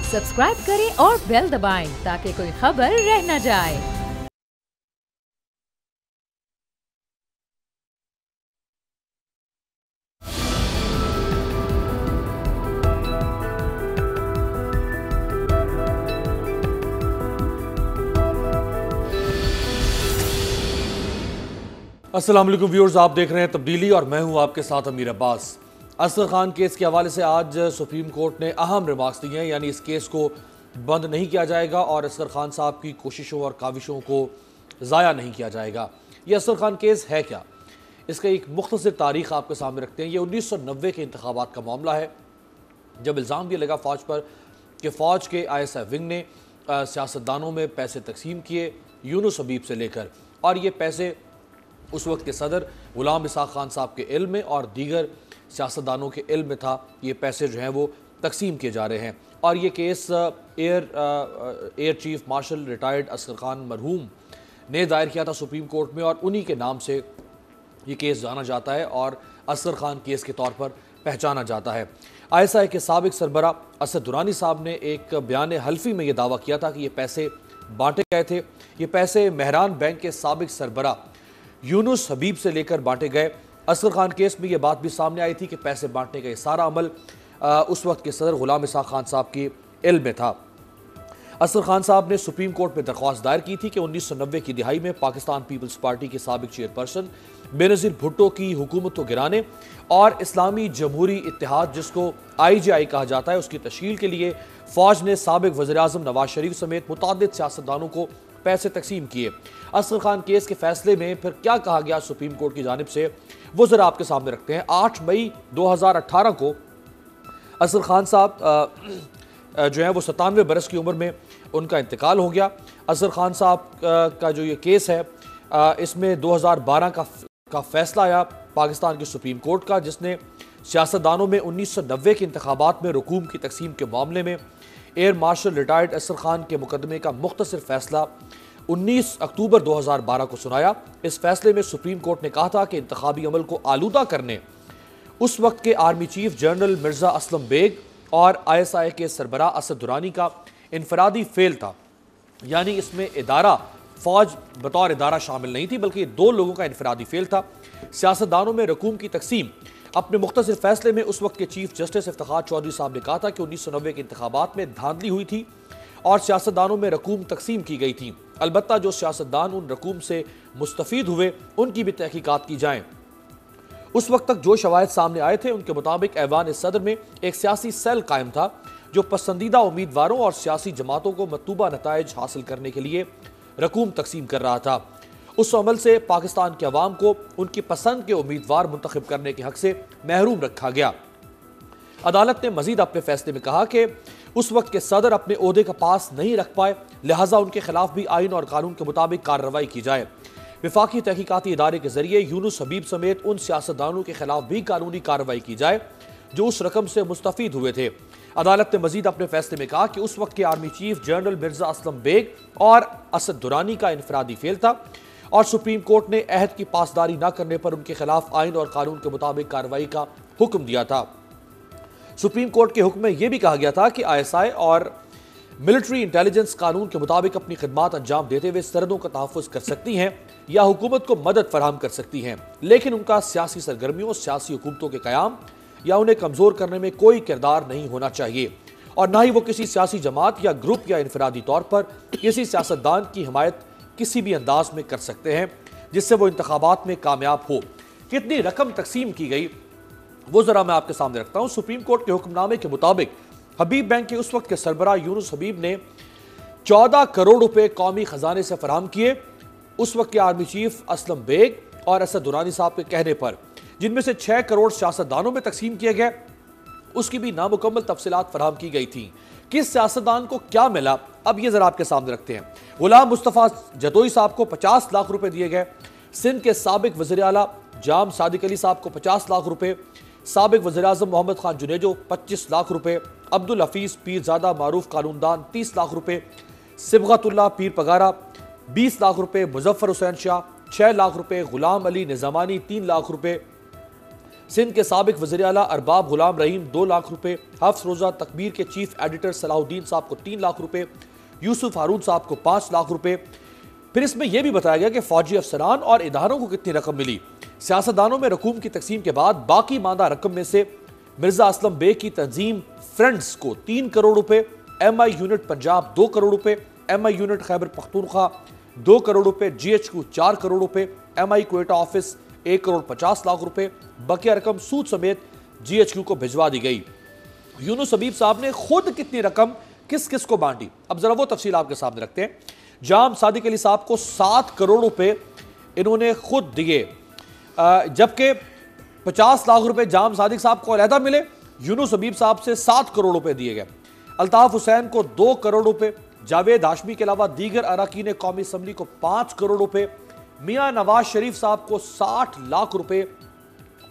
Subscribe करें और bell दबाएं ताकि कोई खबर रह न जाए। अस्सलाम वालेकुम व्यूअर्स, आप देख रहे हैं तब्दीली और मैं हूं आपके साथ अमीर अब्बास। असगर खान केस के हवाले से आज सुप्रीम कोर्ट ने अहम रिमार्क्स दिए हैं, यानी इस केस को बंद नहीं किया जाएगा और असगर खान साहब की कोशिशों और काविशों को ज़ाया नहीं किया जाएगा। ये असगर खान केस है क्या, इसका एक मुख्तसर तारीख़ आपके सामने रखते हैं। ये 1990 के इंतखाबात का मामला है, जब इल्ज़ाम ये लगा फ़ौज पर कि फ़ौज के ISI विंग ने सियासतदानों में पैसे तकसीम किए यूनुस हबीब से लेकर, और ये पैसे उस वक्त के सदर गुलाम इसाक खान साहब के इल्म में और दीगर सियासतदानों के इल्म में था। ये पैसे जो हैं वो तकसीम किए जा रहे हैं और ये case air chief marshal retired Asghar Khan मरहूम ने दायर किया था सुप्रीम कोर्ट में, और उन्हीं के नाम से ये केस जाना जाता है और असगर खान केस के तौर पर पहचाना जाता है। ISI के साबिक सरबरा असद दुरानी साहब ने एक बयान हल्फी में ये दावा किया था कि ये पैसे बांटे गए थे। ये पैसे मेहरान बैंक के साबिक सरबरा यूनुस हबीब से लेकर बांटे गए। असगर खान केस में यह बात भी सामने आई थी कि पैसे बांटने का सारा अमल उस वक्त के सदर गुलाम इसाक खान साहब के इल्म में था। असगर खान साहब ने सुप्रीम कोर्ट में दरख्वास्त दायर की थी कि 1990 की दिहाई में पाकिस्तान पीपल्स पार्टी के साबिक चेयरपर्सन बेनज़ीर भुट्टो की हुकूमत को गिराने और इस्लामी जमहूरी इत्तेहाद, जिसको IJI कहा जाता है, उसकी तश्कील के लिए फ़ौज ने साबिक वज़ीर-ए-आज़म नवाज शरीफ समेत मुतअद्दिद सियासतदानों को पैसे तकसीम किए। असगर खान केस के फैसले में फिर क्या कहा गया सुप्रीम कोर्ट की जानिब से, वो ज़रा आपके सामने रखते हैं। 8 मई 2018 को असगर खान साहब जो है वो 97 बरस की उम्र में उनका इंतकाल हो गया। असगर खान साहब का जो ये केस है, इसमें 2012 का फैसला आया पाकिस्तान की सुप्रीम कोर्ट का, जिसने सियासतदानों में 1990 के इंतखाबात में रकूम की तकसीम के मामले में air marshal retired Asghar Khan के मुकदमे का मुख्तसर फैसला 19 अक्टूबर 2012 को सुनाया। इस फैसले में सुप्रीम कोर्ट ने कहा था कि इंतखाबी अमल को आलूदा करने उस वक्त के army chief general Mirza Aslam Beg और ISI के सरबरा असद दुरानी का इनफरादी फेल था, यानी इसमें इदारा फौज बतौर इदारा शामिल नहीं थी, बल्कि 2 लोगों का इनफरादी फेल था। सियासतदानों में रकूम की तकसीम अपने मुख्तसर फैसले में उस वक्त के चीफ जस्टिस इफ्तिखार चौधरी साहब ने कहा था कि 1990 के इंतखाबात में धांधली हुई थी और सियासतदानों में रकूम तकसीम की गई थी। अलबत्ता जो सियासतदान उन रकूम से मुस्तफीद हुए उनकी भी तहकीकात की जाए। उस वक्त तक जो शवाहिद सामने आए थे उनके मुताबिक ऐवान सदर में एक सियासी सेल कायम था जो पसंदीदा उम्मीदवारों और सियासी जमातों को मतलूबा नताइज हासिल करने के लिए रकूम तकसीम कर रहा था। उस अमल से पाकिस्तान के अवाम को उनकी पसंद के उम्मीदवार मुंतखब करने के हक से महरूम रखा गया। अदालत ने मजीद अपने फैसले में कहा कि उस वक्त के सदर अपने ओहदे का पास नहीं रख पाए, लिहाजा उनके खिलाफ भी आइन और कानून के मुताबिक कार्रवाई की जाए। विफाकी तहकीकाती इदारे के जरिए यूनुस हबीब समेत उन सियासतदानों के खिलाफ भी कानूनी कार्रवाई की जाए जो उस रकम से मुस्तफीद हुए थे। अदालत ने मजीद अपने फैसले में कहा कि उस वक्त के army chief general Mirza Aslam Beg और असद दुरानी का इनफरादी फेल था और सुप्रीम कोर्ट ने अहद की पासदारी न करने पर उनके खिलाफ आइन और कानून के मुताबिक कार्रवाई का हुक्म दिया था। सुप्रीम कोर्ट के हुक्म में यह भी कहा गया था कि ISI और मिलिट्री इंटेलिजेंस कानून के मुताबिक अपनी खिदमात अंजाम देते हुए सरहदों का तहफ़्फ़ुज़ कर सकती हैं या हुकूमत को मदद फराहम कर सकती हैं, लेकिन उनका सियासी सरगर्मियों, सियासी हुकूमतों के क़याम या उन्हें कमज़ोर करने में कोई किरदार नहीं होना चाहिए, और ना ही वो किसी सियासी जमात या ग्रुप या इनफरादी तौर पर किसी सियासतदान की हिमायत किसी भी अंदाज में कर सकते हैं जिससे वो इंतखाबात में कामयाब हो। कितनी रकम तकसीम की गई वो ज़रा मैं आपके सामने रखता हूँ। सुप्रीम कोर्ट के हुक्मनामे के मुताबिक हबीब बैंक के उस वक्त के सरबरा यूनुस हबीब ने 14 करोड़ रुपए कौमी खजाने से फराहम किए उस वक्त के आर्मी चीफ असलम बेग और असद दुरानी साहब के कहने पर, जिनमें से 6 करोड़ सियासतदानों में तकसीम किए गए। उसकी भी नामुकम्मल तफसीलात फराहम की गई थी। किस सियासतदान को क्या मिला, अब ये जरा आपके सामने रखते हैं। गुलाम मुस्तफ़ा जदोई साहब को 50 लाख रुपए दिए गए। सिंध के साबिक वज़ीर आला जाम सादिक अली साहब को 50 लाख रुपए, साबिक वज़ीर-ए-आज़म मोहम्मद खान जुनेजो 25 लाख रुपए, अब्दुल हफीज़ पीरज़ादा मारूफ कानूनदान 30 लाख रुपए, सिबगतुल्लाह पीर पगारा 20 लाख रुपए, मुजफ्फर हुसैन शाह 6 लाख रुपए, गुलाम अली निज़ामानी 3 लाख रुपए, सिंध के साबिक वज़ीर आला अरबाब गुलाम रहीम 2 लाख रुपए, हफ्स रोजा तकबीर के चीफ एडिटर सलाहुद्दीन साहब को 3 लाख रुपए, यूसुफ हारून साहब को 5 लाख रुपए। फिर इसमें यह भी बताया गया कि फौजी अफसरान और इदारों को कितनी रकम मिली। सियासतदानों में रकूम की तकसीम के बाद बाकी मादा रकम में से मिर्जा असलम बेग की तंजीम फ्रेंड्स को 3 करोड़ रुपए, MI यूनिट पंजाब 2 करोड़ रुपए, MI यूनिट खैबर पख्तूनख्वा 2 करोड़ रुपए, GHQ 4 करोड़ रुपए, MI क्वेटा ऑफिस 1 करोड़ 50 लाख रुपए, बकिया रकम सूद समेत GHQ को भिजवा दी गई। यूनुस हबीब साहब ने खुद कितनी रकम किस किस को बांटी, अब जरा वो तफसील आपके सामने रखते हैं। जाम सादिक अली साहब को 7 करोड़ रुपए इन्होंने खुद दिए, जबकि 50 लाख रुपए जाम सादिक साहब को अलहदा मिले। यूनुस हबीब साहब से 7 करोड़ रुपए दिए गए। अल्ताफ हुसैन को 2 करोड़ रुपए, जावेद हाशमी के अलावा दीगर अरकान कौमी असम्बली को 5 करोड़ रुपए, मियां नवाज शरीफ साहब को 60 लाख रुपए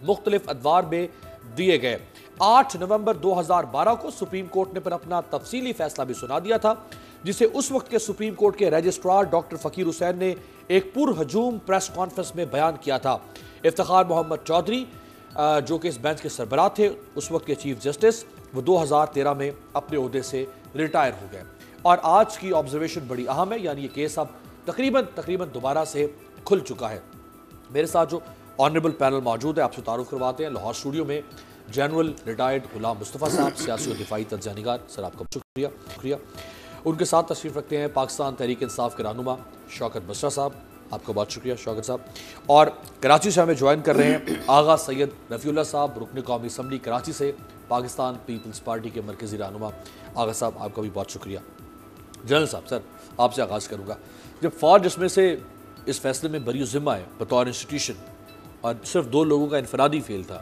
मुख्तलिफ अदवार में दिए गए। 8 नवंबर 2012 को सुप्रीम कोर्ट ने पर अपना तफसीली फैसला भी सुना दिया था, जिसे उस वक्त के सुप्रीम कोर्ट के रजिस्ट्रार डॉक्टर फकीर हुसैन ने एक पुरहजूम प्रेस कॉन्फ्रेंस में बयान किया था। इफ्तिखार मोहम्मद चौधरी जो कि इस बेंच के सरबराह थे, उस वक्त के चीफ जस्टिस, वो 2013 में अपने ओहदे से रिटायर हो गए। और आज की ऑब्जर्वेशन बड़ी अहम है, यानी ये केस अब तकरीबन दोबारा से खुल चुका है। मेरे साथ जो ऑनरेबल पैनल मौजूद है, आपसे तारुफ करवाते हैं। लाहौर स्टूडियो में जनरल रिटायर्ड गुलाम मुस्तफ़ा साहब, सियासी और दिफाई तज्ज़िया निगार, सर आपका शुक्रिया। उनके साथ तशरीफ़ रखते हैं पाकिस्तान तहरीक इंसाफ के रहनुमा शौकत बसरा साहब, आपका बहुत शुक्रिया शौकत साहब। और कराची से हमें ज्वाइन कर रहे हैं आगा सैयद रफ़ीउल्लाह साहब, रुकन कौमी असम्बली कराची से, पाकिस्तान पीपल्स पार्टी के मरकज़ी रहनुमा। आगा साहब आपका भी बहुत शुक्रिया। जनरल साहब, सर आपसे आगाज़ करूँगा। जब फ़ौज जिसमें से इस फैसले में बरी ज़िम्मा है बतौर इंस्टीट्यूशन, और सिर्फ 2 लोगों का इनफरादी फेल था,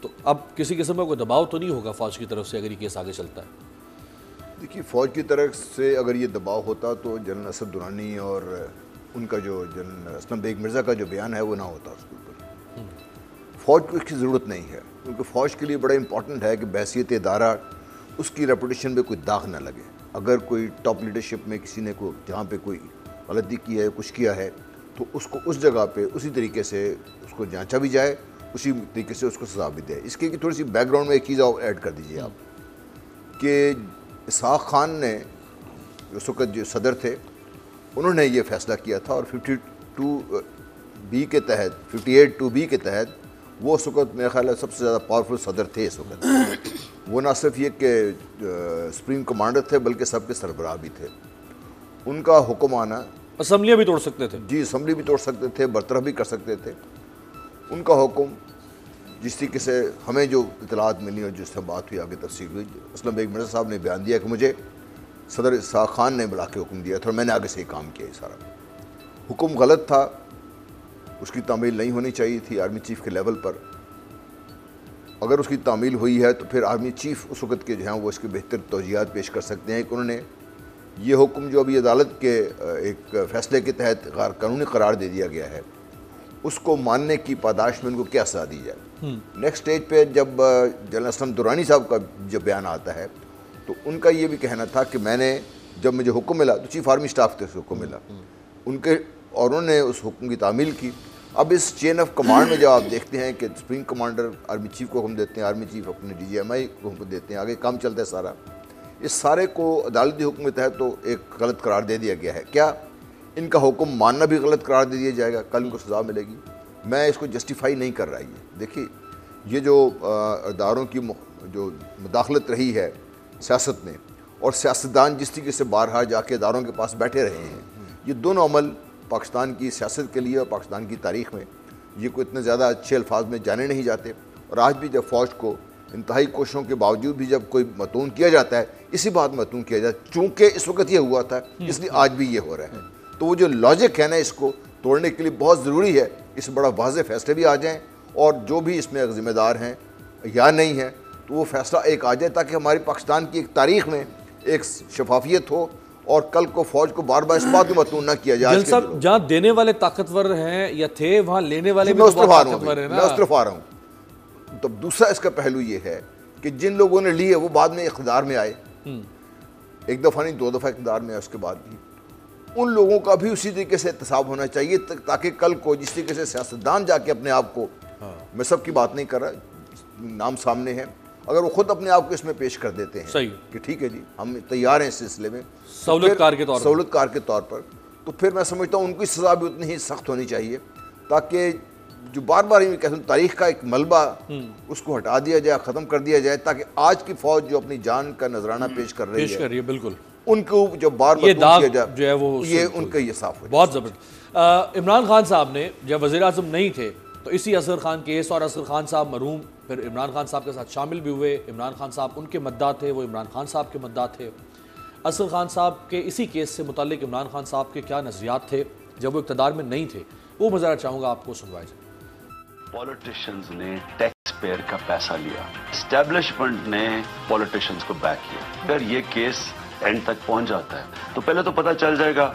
तो अब किसी किस्म का कोई दबाव तो नहीं होगा फ़ौज की तरफ से अगर ये केस आगे चलता है? देखिए, फ़ौज की तरफ से अगर ये दबाव होता तो जनरल असद दुरानी और उनका जो जनरल असलम बेग मिर्ज़ा का जो बयान है वो ना होता उसके ऊपर। फ़ौज को इसकी ज़रूरत नहीं है, क्योंकि फ़ौज के लिए बड़ा इंपॉर्टेंट है कि बहसीत इदारा उसकी रेपुटेशन में कोई दाग ना लगे। अगर कोई टॉप लीडरशिप में किसी ने को जहाँ पे कोई गलती की है, कुछ किया है, तो उसको उस जगह पे उसी तरीके से उसको जांचा भी जाए, उसी तरीके से उसको सजा भी दे। इसके की थोड़ी सी बैकग्राउंड में एक चीज़ और ऐड कर दीजिए आप, कि इसहाक खान ने उस वक्त जो सदर थे, उन्होंने ये फैसला किया था, और 52B के तहत 58(2)B के तहत वो उस वक्त मेरा ख्याल है सबसे ज़्यादा पावरफुल सदर थे इस वक्त। वो ना सिर्फ ये कि सुप्रीम कमांडर थे, बल्कि सबके सरबराह भी थे। उनका हुक्म आना, असम्बलियाँ भी तोड़ सकते थे। जी, असम्बली भी तोड़ सकते थे, बरतरफ भी कर सकते थे। उनका हुक्म, जिस तरीके से हमें जो इतलात मिली और जिससे बात हुई, आगे तफसील हुई, असलम बेग मिर्ज़ा साहब ने बयान दिया कि मुझे सदर इसहाक खान ने बुला के हुक्म दिया था और मैंने आगे से ही काम किया। सारा हुक्म गलत था, उसकी तामील नहीं होनी चाहिए थी आर्मी चीफ़ के लेवल पर। अगर उसकी तामील हुई है तो फिर आर्मी चीफ़ उस वक्त के जो हैं वो इसके बेहतर तौजीहात पेश कर सकते हैं कि उन्होंने ये हुक्म जो अभी अदालत के एक फ़ैसले के तहत गैर कानूनी करार दे दिया गया है, उसको मानने की पादाश में उनको क्या सजा दी जाए। नेक्स्ट स्टेज पे जब जनरल असलम दुरानी साहब का जब बयान आता है, तो उनका ये भी कहना था कि मैंने, जब मुझे हुक्म मिला, तो चीफ आर्मी स्टाफ थे, उसे हुक्म मिला उनके, और उन्होंने उस हुक्म की तामील की। अब इस चेन ऑफ कमांड में जब आप देखते हैं कि सुप्रीम कमांडर आर्मी चीफ को हुक्म देते हैं, आर्मी चीफ अपने DGMI को हुक्म देते हैं, आगे काम चलता है सारा, इस सारे को अदालती हुक्म के तहत तो एक गलत करार दे दिया गया है। क्या इनका हुक्म मानना भी गलत करार दे दिया जाएगा? कल इनको सज़ा मिलेगी? मैं इसको जस्टिफाई नहीं कर रहा। ये देखिए, ये जो अदारों की जो मुदाखलत रही है सियासत में, और सियासतदान जिस तरीके से बारहा जाके अदारों के पास बैठे रहे हैं, ये दोनों अमल पाकिस्तान की सियासत के लिए और पाकिस्तान की तारीख़ में ये कोई इतने ज़्यादा अच्छे अल्फाज में जाने नहीं जाते। और आज भी जब फ़ौज को इंतहाई कोशिशों के बावजूद भी जब कोई मतून किया जाता है, इसी बात में मतून किया जाता है, चूँकि इस वक्त ये हुआ था इसलिए आज भी ये हो रहा है। तो वो जो लॉजिक है ना, इसको तोड़ने के लिए बहुत ज़रूरी है इस बड़ा वाज़ेह फैसले भी आ जाएँ, और जो भी इसमें ज़िम्मेदार हैं या नहीं हैं, तो वो फैसला एक आ जाए, ताकि हमारी पाकिस्तान की एक तारीख़ में एक शफाफियत हो, और कल को फौज को बार बार इस बात में मतून न किया जाए। जहाँ देने वाले ताकतवर हैं या थे, वहाँ लेने वाले भी ताकतवर हैं ना। मैं उस तरफ आ रहा हूँ। तो दूसरा इसका पहलू ये है कि जिन लोगों ने लिए वो बाद में इक़्तिदार में आए, एक दफ़ा नहीं 2 दफ़ा इक़्तिदार में आए, उसके बाद भी उन लोगों का भी उसी तरीके से एहतसाब होना चाहिए, ताकि कल को जिस तरीके से सियासतदान जाके अपने आप को मैं सबकी बात नहीं कर रहा, नाम सामने है, अगर वो खुद अपने आप को इसमें पेश कर देते हैं सही कि ठीक है जी हम तैयार हैं इस सिलसिले में सहूलतकार के तौर पर, तो फिर मैं समझता हूँ उनकी सज़ा भी उतनी ही सख्त होनी चाहिए, ताकि जो बार बार ये कहते हैं तारीख का एक मलबा उसको हटा दिया जाए, ख़त्म कर दिया जाए, ताकि आज की फ़ौज जो अपनी जान का नजराना पेश कर रही है बिल्कुल उनको जो बार बार ये दाग किया जाए जो है वो ये उनका ये साफ हो। बहुत ज़बरदस्त। इमरान खान साहब ने जब वज़ीर आज़म नहीं थे तो इसी असगर खान केस और असगर खान साहब मरूम फिर इमरान खान साहब के साथ शामिल भी हुए। इमरान खान साहब उनके मद्दा थे, वो इमरान खान साहब के मद्दा थे। असगर खान साहब के इसी केस से मुताल्लिक इमरान खान साहब के क्या नज़रियात थे जब वो इक़्तिदार में नहीं थे, वो मैं ज़रा चाहूँगा आपको सुनवाएं। पॉलिटिशियंस ने टैक्स पेयर का पैसा लिया, एस्टेब्लिशमेंट ने पॉलिटिशियंस को बैक किया। अगर ये केस एंड तक पहुंच जाता है तो पहले तो पता चल जाएगा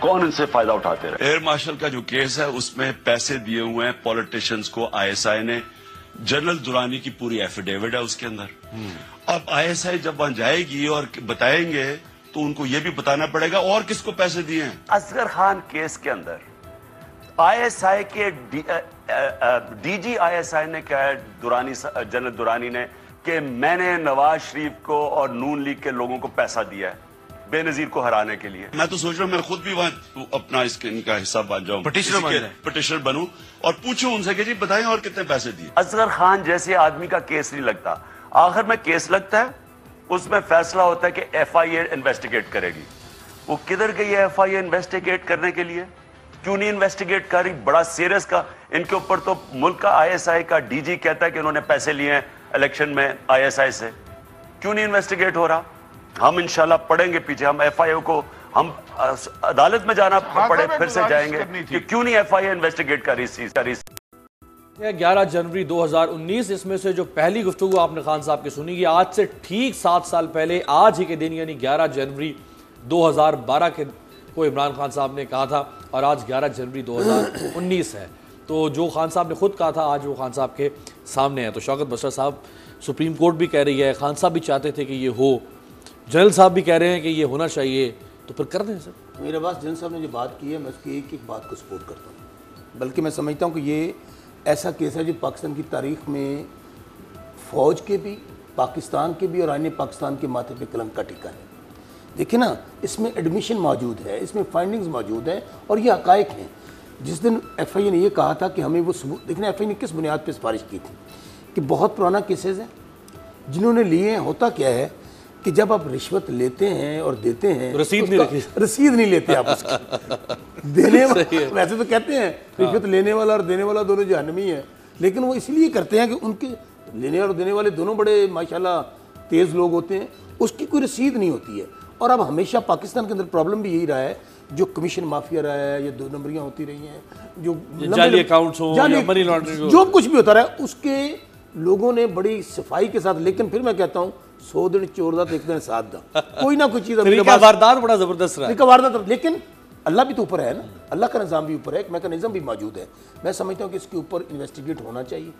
कौन इनसे फायदा उठाते रहे। एयर मार्शल का जो केस है उसमें पैसे दिए हुए हैं पॉलिटिशियंस को आईएसआई ने। जनरल दुरानी की पूरी एफिडेविट है उसके अंदर। अब आईएसआई जब वहां जाएगी और बताएंगे तो उनको ये भी बताना पड़ेगा और किसको पैसे दिए हैं। असगर खान केस के अंदर आईएसआई के डीजी आईएसआई ने कहा है, जनरल दुरानी ने, कि मैंने नवाज शरीफ को और नून लीग के लोगों को पैसा दिया है बेनजीर को हराने के लिए। मैं तो सोच रहा हूँ मैं खुद भी वहां अपना इनका हिस्सा बन जाऊं, पिटिशनर बनूं और पूछूं उनसे कि जी बताएं और कितने पैसे दिए। असगर खान जैसे आदमी का केस नहीं लगता, आखिर में केस लगता है, उसमें फैसला होता है कि एफआईए इन्वेस्टिगेट करेगी। वो किधर गई है एफआईए इन्वेस्टिगेट करने के लिए? क्यों नहीं इन्वेस्टिगेट कर रही? बड़ा सीरियस का इनके ऊपर तो मुल्क का आईएसआई का डीजी कहता है कि उन्होंने पैसे लिए हैं इलेक्शन में आईएसआई से। क्यों नहीं इन्वेस्टिगेट हो रहा? हम इंशाल्लाह पढ़ेंगे पीछे, हम एफआईए को हम अदालत में जाना पड़े फिर से जाएंगे कि क्यों नहीं एफआईए इन्वेस्टिगेट कर रही। 11 जनवरी 2019, इसमें से जो पहली गुफ्तगू आपने खान साहब की सुनी, ये आज से ठीक 7 साल पहले आज ही के दिन यानी 11 जनवरी 2012 के को इमरान खान साहब ने कहा था और आज 11 जनवरी 2019 है। तो जो खान साहब ने खुद कहा था आज वो खान साहब के सामने है। तो शौकत बशर साहब, सुप्रीम कोर्ट भी कह रही है, खान साहब भी चाहते थे कि ये हो, जनरल साहब भी कह रहे हैं कि ये होना चाहिए, तो फिर कर दें सर। मेरे पास जनरल साहब ने जो बात की है मैं उसकी एक एक बात को सपोर्ट करता हूँ, बल्कि मैं समझता हूँ कि ये ऐसा केस है जो पाकिस्तान की तारीख में फ़ौज के भी, पाकिस्तान के भी और आने पाकिस्तान के माथे पे कलंक का टिका है। देखिए ना, इसमें एडमिशन मौजूद है, इसमें फाइंडिंग्स मौजूद हैं और ये हक़ाइक़ हैं। जिस दिन एफआईए ने ये कहा था कि हमें वो सबूत, देखना एफआईए ने किस बुनियाद पे सिफारिश की थी कि बहुत पुराना केसेस हैं जिन्होंने लिए हैं। होता क्या है कि जब आप रिश्वत लेते हैं और देते हैं, रसीद नहीं लेते आप उसकी देने वैसे तो कहते हैं रिश्वत लेने वाला और देने वाला दोनों जहन्नमी है, लेकिन वो इसलिए करते हैं कि उनके लेने और देने वाले दोनों बड़े माशाल्लाह तेज़ लोग होते हैं, उसकी कोई रसीद नहीं होती है। और अब हमेशा पाकिस्तान के अंदर प्रॉब्लम भी यही रहा है, जो कमीशन माफिया रहा है, ये 2 नंबरियाँ होती रही हैं, जो जाली अकाउंट्स हो या मनी लॉन्ड्रिंग हो, जो कुछ भी होता रहा है, उसके लोगों ने बड़ी सफाई के साथ, लेकिन फिर मैं कहता हूँ 100 दिन चोर दा तो एक दिन साथ दा, कोई ना कोई चीज़ वारदात बड़ा ज़बरदस्त रहा है वारदात, लेकिन अल्लाह भी तो ऊपर है ना, अल्लाह का निज़ाम भी ऊपर है, एक मैकेनिज़्म भी मौजूद है। मैं समझता हूँ कि इसके ऊपर इन्वेस्टिगेट होना चाहिए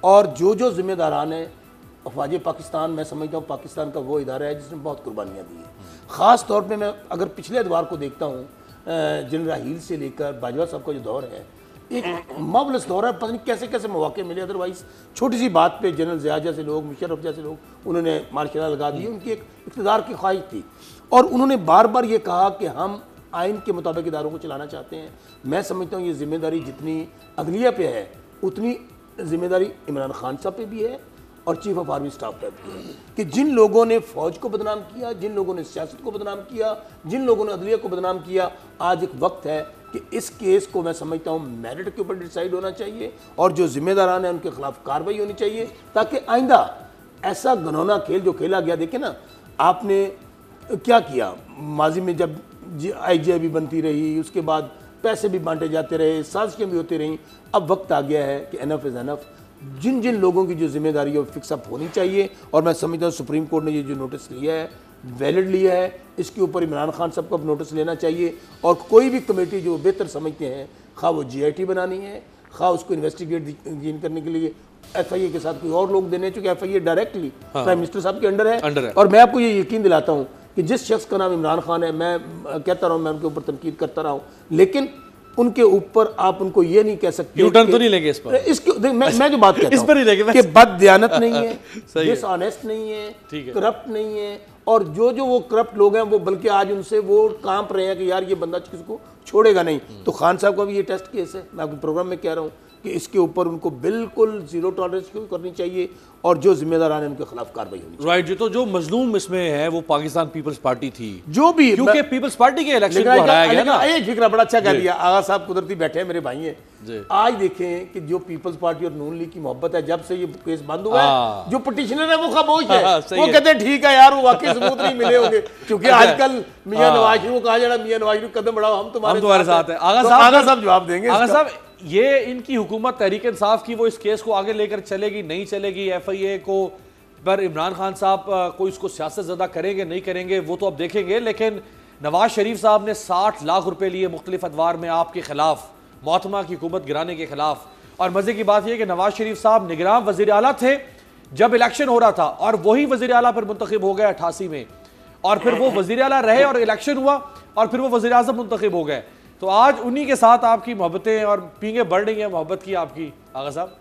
और जो जिम्मेदारान है अफवाज पाकिस्तान, मैं समझता हूँ पाकिस्तान का वो इदारा है जिसने बहुत कुर्बानियाँ दी हैं। ख़ास तौर पे मैं अगर पिछले अदवार को देखता हूँ, जनरल राहील से लेकर बाजवा साहब का जो दौर है, एक मार्वलस दौर है, पता नहीं कैसे कैसे मौके मिले। अदरवाइज़ छोटी सी बात पे जनरल ज़िया जैसे लोग, मुशर्रफ जैसे लोग, उन्होंने मार्शल लॉ लगा दिए। उनकी एक इक़्तिदार की ख्वाहिश थी और उन्होंने बार बार ये कहा कि हम आइन के मुताबिक इदारों को चलाना चाहते हैं। मैं समझता हूँ ये जिम्मेदारी जितनी अदलिया पे है उतनी जिम्मेदारी इमरान खान साहब पे भी है और चीफ ऑफ आर्मी स्टाफ पर भी है कि जिन लोगों ने फ़ौज को बदनाम किया, जिन लोगों ने सियासत को बदनाम किया, जिन लोगों ने अदलिया को बदनाम किया, आज एक वक्त है कि इस केस को मैं समझता हूँ मेरिट के ऊपर डिसाइड होना चाहिए और जो जिम्मेदारान हैं उनके खिलाफ कार्रवाई होनी चाहिए, ताकि आइंदा ऐसा घनौना खेल जो खेला गया, देखे ना आपने क्या किया माजी में, जब IGI भी बनती रही, उसके बाद पैसे भी बांटे जाते रहे, साजिशें भी होती रहीं। अब वक्त आ गया है कि एनफ इज़ एनफ, जिन जिन लोगों की जो जिम्मेदारी है वो फिक्सअप होनी चाहिए। और मैं समझता हूँ सुप्रीम कोर्ट ने ये जो नोटिस लिया है वैलिड लिया है, इसके ऊपर इमरान खान साहब को अब नोटिस लेना चाहिए और कोई भी कमेटी जो बेहतर समझते हैं, खा वो GIT बनानी है, खा उसको इन्वेस्टिगेट करने के लिए FIA के साथ कोई और लोग देने, चूँकि FIA डायरेक्टली प्राइम मिनिस्टर साहब के अंडर है। और मैं आपको ये यकीन दिलाता हूँ कि जिस शख्स का नाम इमरान खान है, मैं कहता रहा हूँ, मैं उनके ऊपर तनकीद करता रहा हूँ, लेकिन उनके ऊपर आप उनको ये नहीं कह सकते यूटर्न तो नहीं लेंगे इस पर, मैं जो बात कहता इस पर ही लेंगे कि बददियानत नहीं है, सही है। डिसऑनेस्ट नहीं है, ठीक है। करप्ट नहीं है, और जो वो करप्ट लोग हैं वो बल्कि आज उनसे वो कांप रहे हैं कि यार ये बंदा किसको छोड़ेगा नहीं। तो खान साहब का भी ये टेस्ट केस है, मैं आपके प्रोग्राम में कह रहा हूँ कि इसके ऊपर उनको बिल्कुल जीरो टॉलरेंस करनी चाहिए और जो जिम्मेदार हैं उनके खिलाफ कार्रवाई होनी राइट जी। तो जो मजलूम इसमें है वो पाकिस्तान पीपल्स पार्टी थी, जो भी, क्योंकि पीपल्स पार्टी के इलेक्शन को हराया गया ना। ये फिक्र बड़ा अच्छा कह दिया आगा साहब, कुदरती बैठे हैं मेरे भाई हैं। आज देखें कि जो पीपल्स पार्टी और नून लीग की मोहब्बत है, जब से ये केस बंद हुआ है, जो पिटिशनर है वो खामोश है। वो कहते हैं ठीक है यार, वो वाकई सबूत नहीं मिले होंगे, क्योंकि आजकल मियां नवाज शरीफ को कहा जा रहा है मियां नवाज शरीफ कदम बढ़ाओ, हम तुम्हारे साथ हैं। आगा साहब जवाब देंगे। आगा साहब, ये इनकी हुकूमत तहरीक इंसाफ की वो इस केस को आगे लेकर चलेगी नहीं चलेगी, FIA को पर इमरान खान साहब को इसको सियासत ज़्यादा करेंगे नहीं करेंगे वो तो अब देखेंगे। लेकिन नवाज शरीफ साहब ने 60 लाख रुपए लिए मुख्तलिफ अदवार में आपके खिलाफ, मोहतरमा की हुकूमत गिराने के खिलाफ। और मजे की बात यह कि नवाज शरीफ साहब निगरान वज़ीर आला थे जब इलेक्शन हो रहा था, और वही वज़ीर आला फिर मुंतखब हो गए 88 में, और फिर वो वज़ीर आला रहे और इलेक्शन हुआ और फिर वो वज़ीर आज़म मुंतखब हो गए। तो आज उन्हीं के साथ आपकी मोहब्बतें और पींगे बढ़ रही हैं मोहब्बत की आपकी। आगा साहब,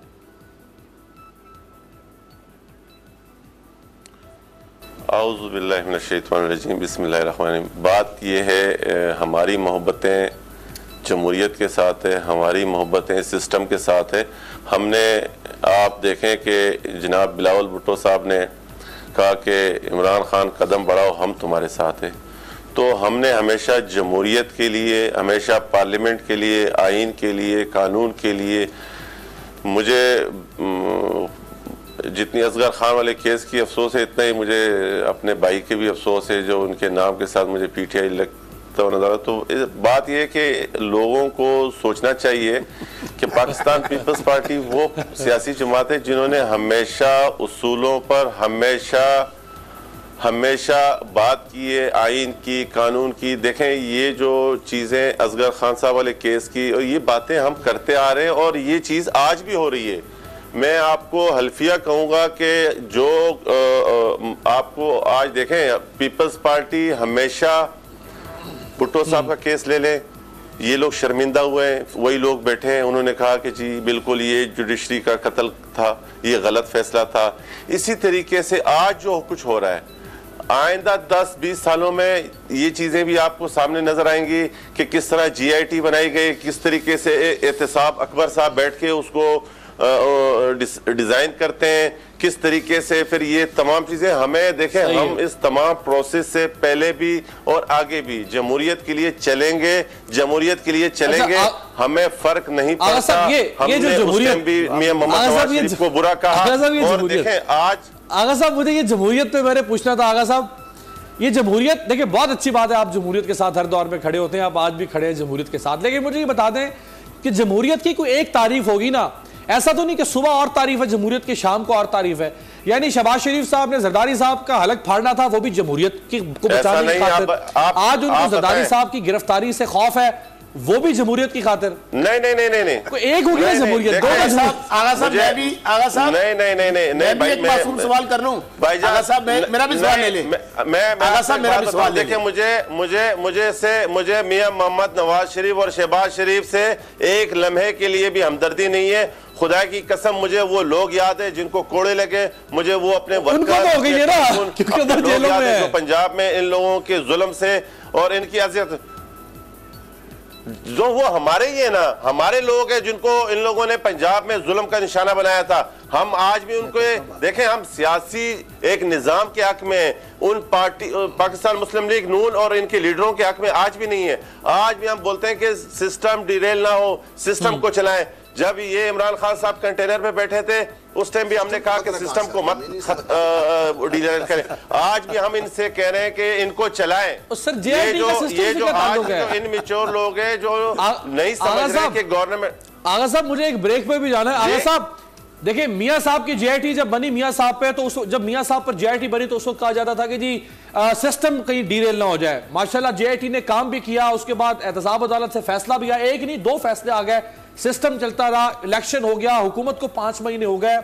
आऊज़ु बिल्लाहि मिनश्शैतानिर्रजीम, बिस्मिल्लाहिर्रहमानिर्रहीम। बात यह है, हमारी मोहब्बतें जमहूरियत के साथ है, हमारी मोहब्बतें सिस्टम के साथ है। हमने, आप देखें कि जनाब बिलावल भुट्टो साहब ने कहा कि इमरान खान कदम बढ़ाओ, हम तुम्हारे साथ हैं। तो हमने हमेशा जमहूरियत के लिए, हमेशा पार्लियामेंट के लिए, आइन के लिए, कानून के लिए, मुझे जितनी असगर खान वाले केस की अफसोस है, इतना ही मुझे अपने भाई के भी अफसोस है जो उनके नाम के साथ मुझे PTI लगता हुआ नजर। तो बात यह है कि लोगों को सोचना चाहिए कि पाकिस्तान पीपल्स पार्टी वो सियासी जमात है जिन्होंने हमेशा उसूलों पर हमेशा बात की है, आइन की, कानून की। देखें, ये जो चीज़ें असगर खान साहब वाले केस की, और ये बातें हम करते आ रहे हैं और ये चीज़ आज भी हो रही है। मैं आपको हल्फिया कहूँगा कि जो आपको आज देखें, पीपल्स पार्टी हमेशा भुट्टो साहब का केस ले लें, ये लोग शर्मिंदा हुए हैं, वही लोग बैठे हैं, उन्होंने कहा कि जी बिल्कुल ये जुडिशरी का कत्ल था, ये गलत फैसला था। इसी तरीके से आज जो कुछ हो रहा है, आइंदा 10-20 सालों में ये चीज़ें भी आपको सामने नजर आएंगी कि किस तरह GIT बनाई गई, किस तरीके से एहतसाब अकबर साहब बैठ के उसको डिजाइन करते हैं, किस तरीके से फिर ये तमाम चीजें हमें देखें। हम इस तमाम प्रोसेस से पहले भी और आगे भी जमहूरियत के लिए चलेंगे, जमहूरियत के लिए चलेंगे। हमें फर्क नहीं पड़ता। हमने उस टाइम भी मियां मोहम्मद नवाज शरीफ को बुरा कहा। और देखें आज आगा साहब, मुझे ये जमहूरियत पे मैंने पूछना था। आगा साहब, ये जमहूरियत, देखिए बहुत अच्छी बात है, आप जमहूरियत के साथ हर दौर में खड़े होते हैं, आप आज भी खड़े हैं जमहूरियत के साथ। लेकिन मुझे ये बता दें कि जमहूरियत की कोई एक तारीफ होगी ना, ऐसा तो नहीं कि सुबह और तारीफ है जमहूरियत की, शाम को और तारीफ है। यानी शहबाज शरीफ साहब ने जरदारी साहब का हलक फाड़ना था, वो भी जमहूरियत को बचाने की खातिर। आज उनको जरदारी साहब की गिरफ्तारी से खौफ है, वो भी जमहूरियत की खातिर। नहीं नहीं नहीं नहीं कोई एक हो गया जमहूरियत, दो आगा साहब मैं भी, आगा साहब नहीं भाई, एक मासूम सवाल कर लूं भाई, आगा साहब मेरा भी सवाल ले ले। मैं आगा साहब मेरा भी सवाल ले। देखिए, मुझे मियां मोहम्मद नवाज शरीफ और शहबाज शरीफ से एक लम्हे के लिए भी हमदर्दी नहीं है। खुदा की कसम, मुझे वो लोग याद है जिनको कोड़े लगे, मुझे वो अपने पंजाब में इन लोगों के जुल्म से और इनकी अजियत, जो वो हमारे ही है ना, हमारे लोग हैं जिनको इन लोगों ने पंजाब में जुल्म का निशाना बनाया था। हम आज भी उनको देखें, हम सियासी एक निजाम के हक में, उन पार्टी पाकिस्तान मुस्लिम लीग नून और इनके लीडरों के हक में आज भी नहीं है। आज भी हम बोलते हैं कि सिस्टम डिरेल ना हो, सिस्टम को चलाएं। जब ये इमरान खान साहब कंटेनर पे बैठे थे उस टाइम भी हमने कहा कि सिस्टम को मत डिरेल करें। आज भी हम इनसे कह रहे हैं कि इनको चलाएं। ये जो आज जो इनमेच्योर लोग हैं जो नहीं समझ रहे कि गवर्नमेंट। आगा साहब, मुझे एक ब्रेक पे भी जाना है। आगा साहब देखिए, मियां साहब की GIT जब बनी मियां साहब पे, तो जब मियां साहब पर GIT बनी तो उस वक्त कहा जाता था कि जी सिस्टम कहीं डीरेल ना हो जाए। माशाल्लाह GIT ने काम भी किया, उसके बाद एहतसाब अदालत से फैसला भी आया, एक नहीं 2 फैसले आ गए, सिस्टम चलता रहा, इलेक्शन हो गया, हुकूमत को 5 महीने हो गए।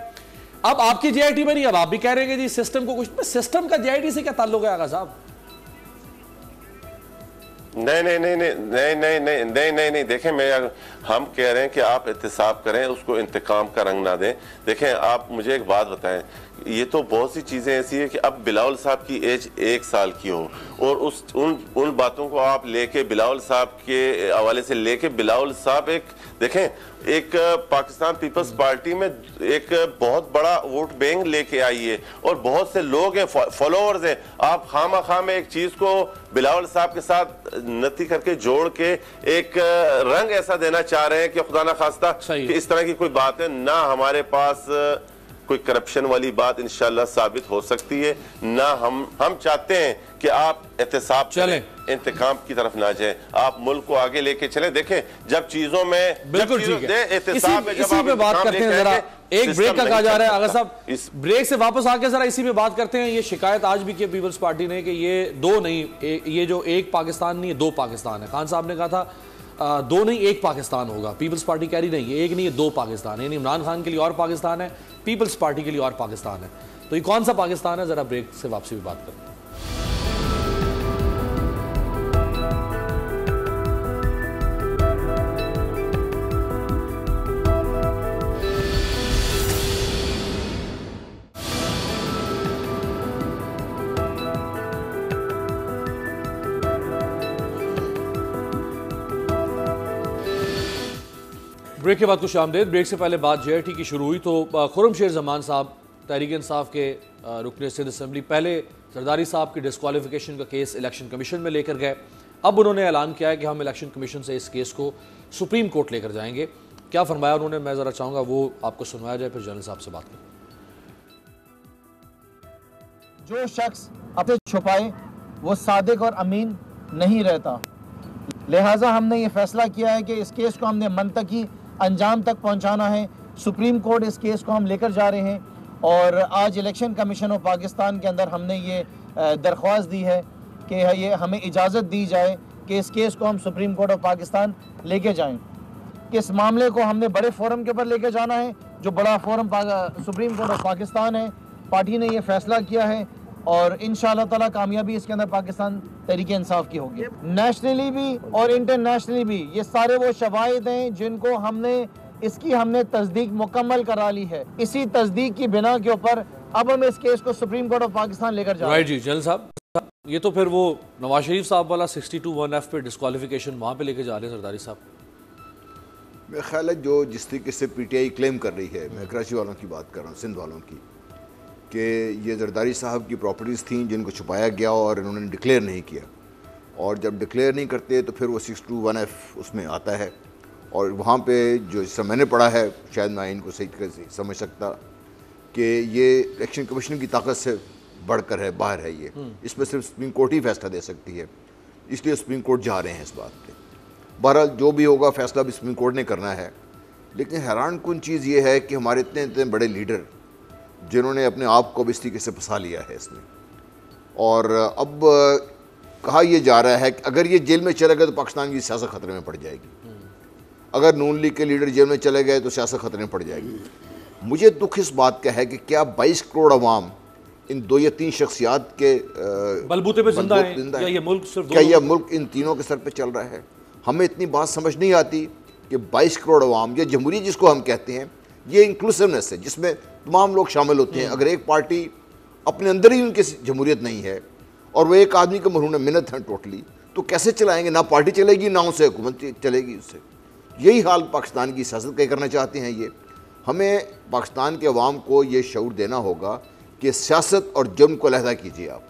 अब आपकी GIT बनी, अब आप भी कह रहे हैं कि जी सिस्टम को कुछ, सिस्टम का GIT से क्या ताल्लुक है आगा साहब? नहीं, देखें हम कह रहे हैं कि आप एहतिसाब करें, उसको इंतकाम का रंग ना दें। देखें, आप मुझे एक बात बताएं, ये तो बहुत सी चीज़ें ऐसी है कि अब बिलावल साहब की एज 1 साल की हो और उन बातों को आप लेके बिलावल साहब के हवाले से लेके बिलावल साहब एक पाकिस्तान पीपल्स पार्टी में एक बहुत बड़ा वोट बैंक लेके आई है और बहुत से लोग हैं, फॉलोअर्स हैं। आप खामा में एक चीज़ को बिलावल साहब के साथ नती करके जोड़ के एक रंग ऐसा देना चाह रहे हैं कि खुदा ना खास्ता कि इस तरह की कोई बात है ना। हमारे पास कोई करप्शन वाली बात इंशाल्लाह साबित हो सकती है ना। हम चाहते हैं कि आप एहतिसाब चलें, इंतकाम की तरफ ना जाएं, आप मुल्क को आगे लेके चलें। देखें, जब चीजों में बिल्कुल ठीक है, इसी पे बात करते हैं। जरा एक ब्रेक का कहा जा रहा है अगर साहब, इस ब्रेक से वापस आके जरा इसी पे बात करते हैं। ये शिकायत आज भी की पीपल्स पार्टी ने कि ये दो नहीं, ये जो एक पाकिस्तान नहीं, दो पाकिस्तान है। खान साहब ने कहा था दो नहीं एक पाकिस्तान होगा। पीपल्स पार्टी कह रही नहीं, एक नहीं ये दो पाकिस्तान है। यानी इमरान खान के लिए और पाकिस्तान है, पीपल्स पार्टी के लिए और पाकिस्तान है। तो ये कौन सा पाकिस्तान है, जरा ब्रेक से वापसी भी बात करते हैं। ब्रेक के बाद खुश आमदेद। ब्रेक से पहले बात JIT की शुरू हुई तो खुर्रमशेर जमान साहब तहरीक इंसाफ के रुकन सिंध असम्बली पहले जरदारी साहब की डिस्क्वालिफिकेशन का केस इलेक्शन कमीशन में लेकर गए। अब उन्होंने ऐलान किया है कि हम इलेक्शन कमीशन से इस केस को सुप्रीम कोर्ट लेकर जाएंगे। क्या फरमाया उन्होंने, मैं ज़रा चाहूँगा वो आपको सुनवाया जाए, फिर जनरल साहब से बात करें। जो शख्स अपने छुपाए वो सादिक और अमीन नहीं रहता, लिहाजा हमने ये फैसला किया है कि इस केस को हमने मंतकी अंजाम तक पहुंचाना है। सुप्रीम कोर्ट इस केस को हम लेकर जा रहे हैं और आज इलेक्शन कमीशन ऑफ पाकिस्तान के अंदर हमने ये दरख्वास्त दी है कि ये हमें इजाज़त दी जाए कि इस केस को हम सुप्रीम कोर्ट ऑफ पाकिस्तान लेके जाएं। कि इस मामले को हमने बड़े फोरम के ऊपर लेके जाना है, जो बड़ा forum supreme court of Pakistan है। पार्टी ने ये फैसला किया है और इंशाअल्लाह ताला कामयाबी इसके अंदर पाकिस्तान तहरीक इंसाफ की होगी। नेशनली भी और इंटरनेशनली भी ये सारे वो शवाहिद हैं जिनको हमने तस्दीक मुकम्मल करा ली है। इसी तस्दीक की बिना के ऊपर अब हम इस केस को सुप्रीम कोर्ट ऑफ पाकिस्तान लेकर जा रहे हैं। जी जनरल साहब, ये तो फिर वो नवाज शरीफ साहब वाला 62(1)(f) पे डिस्क्वालिफिकेशन वहाँ पे लेके जा रहे हैं सरदारी साहब। मेरा ख्याल है जो जिस तरीके से PTI क्लेम कर रही है, मैं कराची वालों की बात कर रहा हूँ, सिंध वालों की, कि ये जरदारी साहब की प्रॉपर्टीज़ थी जिनको छुपाया गया और इन्होंने डिक्लेयर नहीं किया, और जब डिक्लेयर नहीं करते तो फिर वो 62(1)(f) उसमें आता है। और वहाँ पे जो जिस मैंने पढ़ा है, शायद मैं इनको सही तरह से समझ सकता कि ये इलेक्शन कमीशन की ताकत से बढ़कर है, बाहर है ये। इसमें सिर्फ सुप्रीम कोर्ट ही फैसला दे सकती है, इसलिए सुप्रीम कोर्ट जा रहे हैं इस बात पे। बहरहाल जो भी होगा फैसला भी सुप्रीम कोर्ट ने करना है। लेकिन हैरान कुन चीज़ ये है कि हमारे इतने इतने बड़े लीडर जिन्होंने अपने आप को इस तरीके से फंसा लिया है इसमें, और अब कहा यह जा रहा है कि अगर ये जेल में चले गए तो पाकिस्तान की सियासत खतरे में पड़ जाएगी। अगर नून लीग के लीडर जेल में चले गए तो सियासत खतरे में पड़ जाएगी। मुझे दुख इस बात का है कि क्या 22 करोड़ अवाम इन 2 या 3 शख्सियात के बलबूते पे जिंदा है, या ये मुल्क सिर्फ क्या यह मुल्क इन तीनों के सर पे चल रहा है? हमें इतनी बात समझ नहीं आती कि 22 करोड़ अवाम, या जमहूरियत जिसको हम कहते हैं, ये इंक्लूसिवनेस है जिसमें तमाम लोग शामिल होते हैं। अगर एक पार्टी अपने अंदर ही उनकी जमहूरियत नहीं है और वो एक आदमी के मरहून मिन्नत हैं टोटली, तो कैसे चलाएंगे? ना पार्टी चलेगी ना उनसे हुकूमत चलेगी उससे। यही हाल पाकिस्तान की सियासत का करना चाहते हैं ये। हमें पाकिस्तान के अवाम को ये शऊर देना होगा कि सियासत और जुर्म को अलहदा कीजिए आप।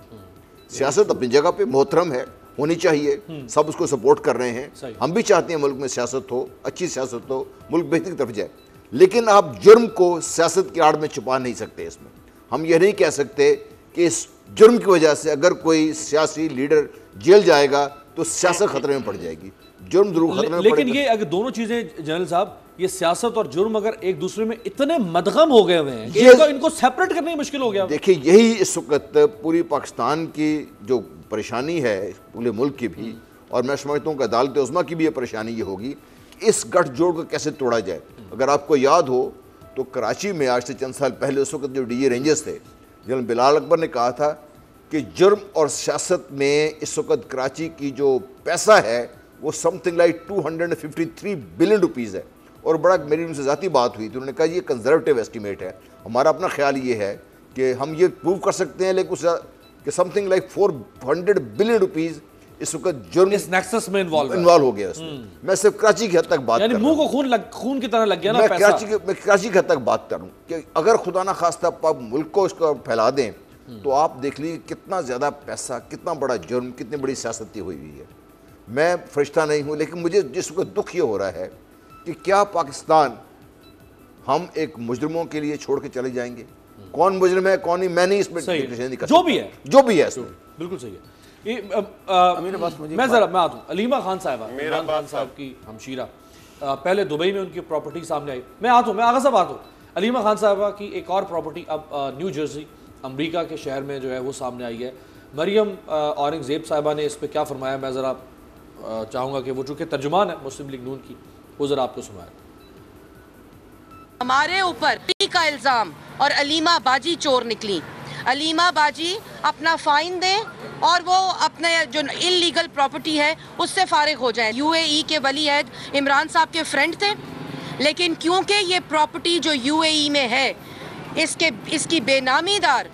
सियासत अपनी जगह पे मोहतरम है, होनी चाहिए, सब उसको सपोर्ट कर रहे हैं। हम भी चाहते हैं मुल्क में सियासत हो, अच्छी सियासत हो, मुल्क बेहतरी की तरफ जाए। लेकिन आप जुर्म को सियासत की आड़ में छुपा नहीं सकते। इसमें हम ये नहीं कह सकते कि इस जुर्म की वजह से अगर कोई सियासी लीडर जेल जाएगा तो सियासत खतरे में पड़ जाएगी। जुर्म जरूर खतरे में लेकिन ये अगर दोनों चीजें जनरल साहब, ये सियासत और जुर्म अगर एक दूसरे में इतने मदगम हो गए हुए हैं कि इनको सेपरेट करना ही मुश्किल हो गया। देखिए यही इस वक्त पूरी पाकिस्तान की जो परेशानी है, पूरे मुल्क की भी, और मैं समझता हूँ कि अदालत उज़्मा की भी ये परेशानी ये होगी कि इस गठजोड़ को कैसे तोड़ा जाए। अगर आपको याद हो तो कराची में आज से चंद साल पहले उस वक्त जो DG रेंजर्स थे, जनरल बिलाल अकबर ने कहा था कि जुर्म और सियासत में इस वक्त कराची की जो पैसा है वो समथिंग लाइक 253 बिलियन रुपीज़ है। और बड़ा मेरी उनसे ज़ाती बात हुई तो उन्होंने कहा ये कंजर्वेटिव एस्टीमेट है, हमारा अपना ख्याल ये है कि हम ये प्रूव कर सकते हैं लेकिन कि समथिंग लाइक 400 बिलियन रुपीज़ इस वक्त जुर्म इस नेक्सस में इन्वॉल्व हो गया उसमें। मैं सिर्फ कराची की हद तक बात यानी मुंह को खून की तरह लग गया ना मैं पैसा। कराची की हद तक बात करूँ कि अगर खुदा ना खास्ता आप मुल्क को इसको फैला दें तो आप देख लीजिए कितना ज़्यादा पैसा, कितना बड़ा जुर्म, कितनी बड़ी सियासती हुई हुई है। मैं फरिश्ता नहीं हूँ लेकिन मुझे जिस वक्त दुख ये हो रहा है कि क्या पाकिस्तान हम एक मुजरिमों के लिए छोड़ के चले जाएंगे? कौन मुजरिम है कौन नहीं मैं नहीं इसमें नहीं कर जो भी है इसमें बिल्कुल सही है। मैं आता हूँ अलीमा खान साहब की हमशीरा, पहले दुबई में उनकी प्रॉपर्टी सामने आई। मैं आगा साहब आता हूँ। अलीमा खान साहबा की एक और प्रॉपर्टी अब न्यू जर्सी अमेरिका के शहर में जो है वो सामने आई है। मरियम औरंगजेब साहिबा ने इस पर क्या फरमाया, मैं ज़रा चाहूँगा कि वो चूँकि तर्जुमान है मुस्लिम लीग नून की, वो ज़रा आपको सुनाया। हमारे ऊपर का इल्ज़ाम और अलीमा बाजी चोर निकली। अलीमा बाजी अपना फाइन दें और वो अपने जो इल्लीगल प्रॉपर्टी है उससे फारिग हो जाए। यूएई के वली अहद इमरान साहब के फ्रेंड थे, लेकिन क्योंकि ये प्रॉपर्टी जो यूएई में है इसकी बेनामीदार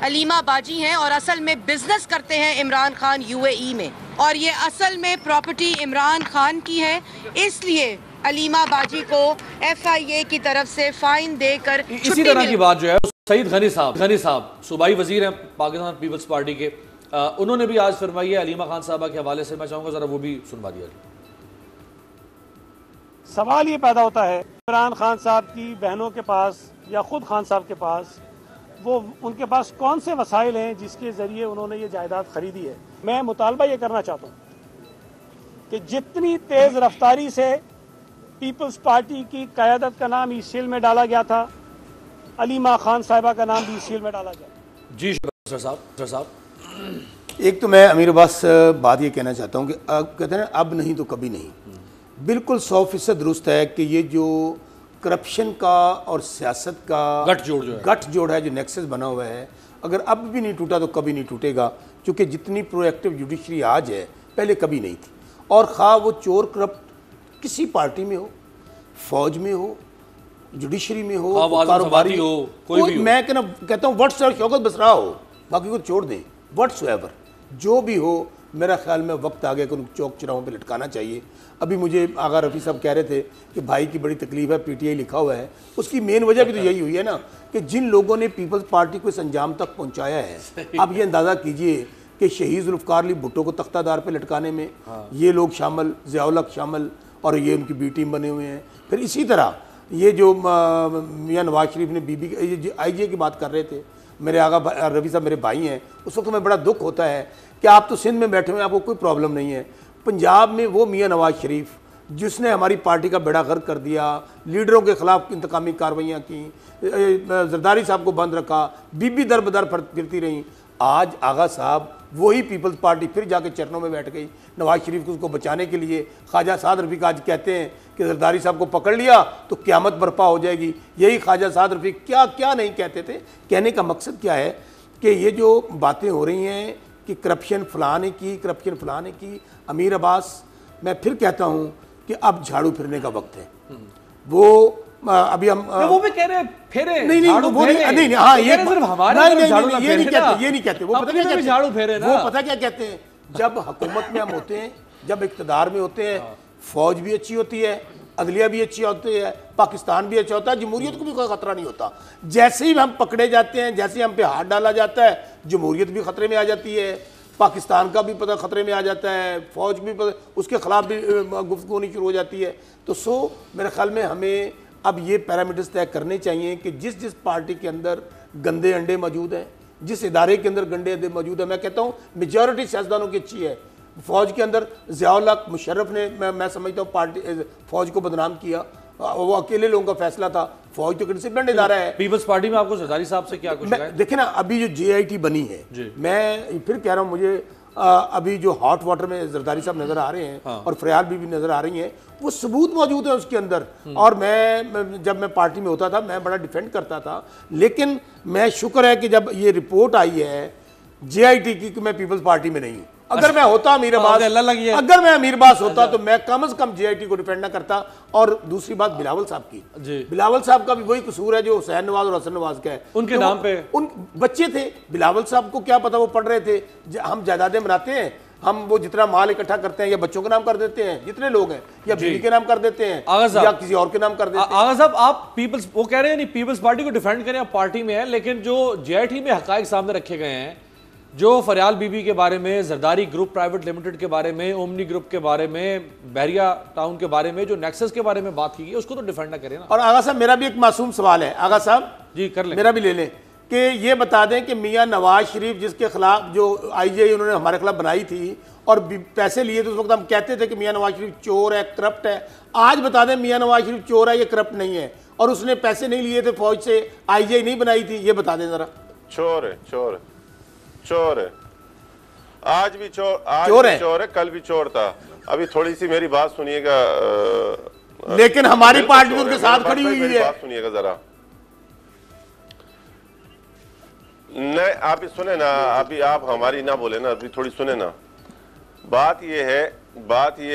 अलीमा बाजी हैं और असल में बिजनेस करते हैं इमरान खान यूएई में, और ये असल में प्रॉपर्टी इमरान खान की है। इसलिए अलीमा बाजी को FIA की तरफ से फाइन देकर इसी तरह की बात जो है सईद गनी साहब सूबाई वजीर हैं पाकिस्तान पीपल्स पार्टी के, उन्होंने भी आज फरमाई है अलीमा खान साहबा के हवाले से। मैं चाहूँगा ज़रा वो भी सुनवा दिया जाए। सवाल ये पैदा होता है इमरान खान साहब की बहनों के पास या खुद खान साहब के पास उनके पास कौन से वसाइल हैं जिसके ज़रिए उन्होंने ये जायदाद खरीदी है। मैं मुतालबा ये करना चाहता हूँ कि जितनी तेज़ रफ्तारी से पीपल्स पार्टी की क़यादत का नाम ईसीएल में डाला गया था, अलीमा खान साहिबा का नाम भी ईसीएल में डाला गया। जी साहब, एक तो मैं अमीर अब्बास बात ये कहना चाहता हूँ कि कहते हैं अब नहीं तो कभी नहीं, बिल्कुल 100% दुरुस्त है कि ये जो करप्शन का और सियासत का गठजोड़ है जो नेक्सस बना हुआ है, अगर अब भी नहीं टूटा तो कभी नहीं टूटेगा, क्योंकि जितनी प्रोएक्टिव जुडिशरी आज है पहले कभी नहीं थी। और खा वो चोर करप्ट किसी पार्टी में हो, फौज में हो, जुडिशरी में हो, कारोबारी हो, कोई मैं कहता हूँ व्हाट्स शौकत बसरा हो, बाकी को छोड़ दें, व्हाट्सएवर जो भी हो, मेरा ख्याल में वक्त आ गया कि उनको चौक चौराहों पे लटकाना चाहिए। अभी मुझे आगा रफ़ी साहब कह रहे थे कि भाई की बड़ी तकलीफ है, PTI लिखा हुआ है, उसकी मेन वजह भी तो यही हुई है ना कि जिन लोगों ने पीपल्स पार्टी को इस अंजाम तक पहुँचाया है, आप ये अंदाज़ा कीजिए कि शहीद जुल्फ़िकार अली भुट्टो को तख्तादार पर लटकाने में ये लोग शामिल, ज़ियाउल हक शामिल, और ये उनकी बी टीम बने हुए हैं। फिर इसी तरह ये जो मियाँ नवाज शरीफ ने बीबी IGA की बात कर रहे थे, मेरे आगा रवि साहब मेरे भाई हैं, उस वक्त में बड़ा दुख होता है कि आप तो सिंध में बैठे हुए हैं, आपको कोई प्रॉब्लम नहीं है। पंजाब में वो मियाँ नवाज शरीफ जिसने हमारी पार्टी का बेड़ा गर्क कर दिया, लीडरों के खिलाफ इंतकामी कार्रवाइयाँ की, जरदारी साहब को बंद रखा, बीबी दर बदर फिरती रहीं, आज आगा साहब वही पीपल्स पार्टी फिर जाके चरणों में बैठ गई नवाज शरीफ को उसको बचाने के लिए। ख्वाजा साद रफ़ीक आज कहते हैं कि जरदारी साहब को पकड़ लिया तो क़यामत बर्पा हो जाएगी। यही ख्वाजा साद रफ़ीक क्या क्या नहीं कहते थे। कहने का मकसद क्या है कि ये जो बातें हो रही हैं कि करप्शन फ़लाँ ने की, करप्शन फ़लाँ ने की, अमीर अब्बास मैं फिर कहता हूँ कि अब झाड़ू फिरने का वक्त है। वो अभी हम वो भी कह रहे हैं फेरे, नहीं वो नहीं हाँ ये सिर्फ हमारे ये नहीं कहते, वो पता क्या कहते हैं, झाड़ू फेरे ना, वो पता क्या कहते हैं, जब हुकूमत में हम होते हैं, जब इक़्तिदार में होते हैं, फौज भी अच्छी होती है, अदलिया भी अच्छी होती है, पाकिस्तान भी अच्छा होता है, जमहूरियत को भी कोई खतरा नहीं होता। जैसे ही हम पकड़े जाते हैं, जैसे ही हम पे हाथ डाला जाता है, जमहूरियत भी खतरे में आ जाती है, पाकिस्तान का भी पता खतरे में आ जाता है, फौज भी उसके खिलाफ भी गुफ्तगू होनी शुरू हो जाती है। तो मेरे ख्याल में हमें अब ये पैरामीटर्स तय करने चाहिए कि जिस जिस पार्टी के अंदर गंदे अंडे मौजूद हैं, जिस इदारे के अंदर गंदे अंडे मौजूद है, मैं कहता हूँ मेजॉरिटी सियासतदानों की अच्छी है। फौज के अंदर ज़ियाउल हक मुशर्रफ ने मैं समझता हूँ पार्टी फौज को बदनाम किया, वो अकेले लोगों का फैसला था। फौज तो डिसिप्लिन इदारा है। पीपल्स पार्टी में आपको जरदारी साहब से क्या कुछ देखे ना, अभी जो JIT बनी है, मैं फिर कह रहा हूँ, मुझे अभी जो हॉट वाटर में जरदारी साहब नजर आ रहे हैं और फरियाल भी नजर आ रही हैं, वो सबूत मौजूद है उसके अंदर। और मैं जब मैं पार्टी में होता था मैं बड़ा डिफेंड करता था, लेकिन मैं शुक्र है कि जब ये रिपोर्ट आई है JIT की कि मैं पीपल्स पार्टी में नहीं हूं। अगर मैं होता अमीर अब्बास, लगी है। अगर मैं अमीर अब्बास होता तो मैं कम से कम JIT को डिफेंड ना करता। और दूसरी बात बिलावल साहब की, बिलावल साहब का भी वही कसूर है जो हुसैन नवाज और हसन नवाज का है, उनके नाम पे उन बच्चे थे। बिलावल साहब को क्या पता वो पढ़ रहे थे। हम जायदादें बनाते हैं, हम वो जितना माल इकट्ठा करते हैं या बच्चों के नाम कर देते हैं जितने लोग हैं, या बीवी के नाम कर देते हैं या किसी और के नाम कर देते हैं। आगा साहब, आप पीपल्स, वो कह रहे हैं नहीं पीपल्स पार्टी को डिफेंड करें, आप पार्टी में है, लेकिन जो JIT में हकायक सामने रखे गए हैं, जो फरियाल बीबी के बारे में, जरदारी ग्रुप प्राइवेट लिमिटेड के बारे में, ओमनी ग्रुप के बारे में, बहरिया टाउन के बारे में, जो नेक्सस के बारे में बात की गई, उसको तो डिफेंड ना करें ना। और आगा साहब, मेरा भी एक मासूम सवाल है। आगा साहब जी कर लें, मेरा भी ले लें कि ये बता दें कि मियां नवाज शरीफ जिसके खिलाफ जो IJ उन्होंने हमारे खिलाफ बनाई थी और पैसे लिए थे, उस वक्त हम कहते थे कि मियां नवाज शरीफ चोर है, करप्ट है। आज बता दें मियां नवाज शरीफ चोर है, ये करप्ट नहीं है, और उसने पैसे नहीं लिए थे फौज से, IJ नहीं बनाई थी, ये बता दें जरा। चोर है, चोर है, चोर है, आज भी चोर, आज चोर भी है, चोर है, कल भी चोर था। अभी थोड़ी सी मेरी बात सुनिएगा। लेकिन हमारी पार्टी उनके साथ खड़ी हुई है। बात सुनिएगा जरा। नहीं, आप ही सुने ना, अभी आप हमारी ना बोले ना, अभी थोड़ी सुने ना। बात ये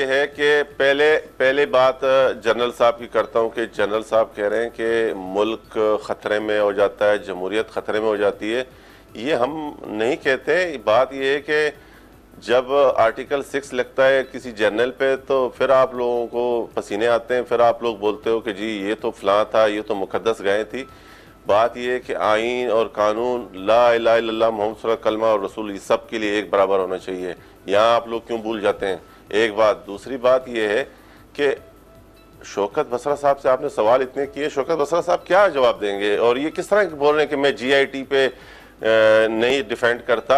है कि पहले बात जनरल साहब की करता हूं कि जनरल साहब कह रहे हैं कि मुल्क खतरे में हो जाता है, जमहूरियत खतरे में हो जाती है। ये हम नहीं कहते। बात ये है कि जब आर्टिकल 6 लगता है किसी जर्नल पे, तो फिर आप लोगों को पसीने आते हैं, फिर आप लोग बोलते हो कि जी ये तो फलां था, ये तो मुकद्दस गए थी। बात ये है कि आइन और कानून, ला इलाहा इल्लल्लाह मुहम्मद सल्लल्लाहु अलैहि वसल्लम, कलमा और रसूल, ये सब के लिए एक बराबर होना चाहिए। यहाँ आप लोग क्यों भूल जाते हैं? एक बात। दूसरी बात ये है कि शौकत बसरा साहब से आपने सवाल इतने किए, शौकत बसरा साहब क्या जवाब देंगे? और ये किस तरह बोल रहे हैं कि मैं JIT पे नहीं डिफेंड करता।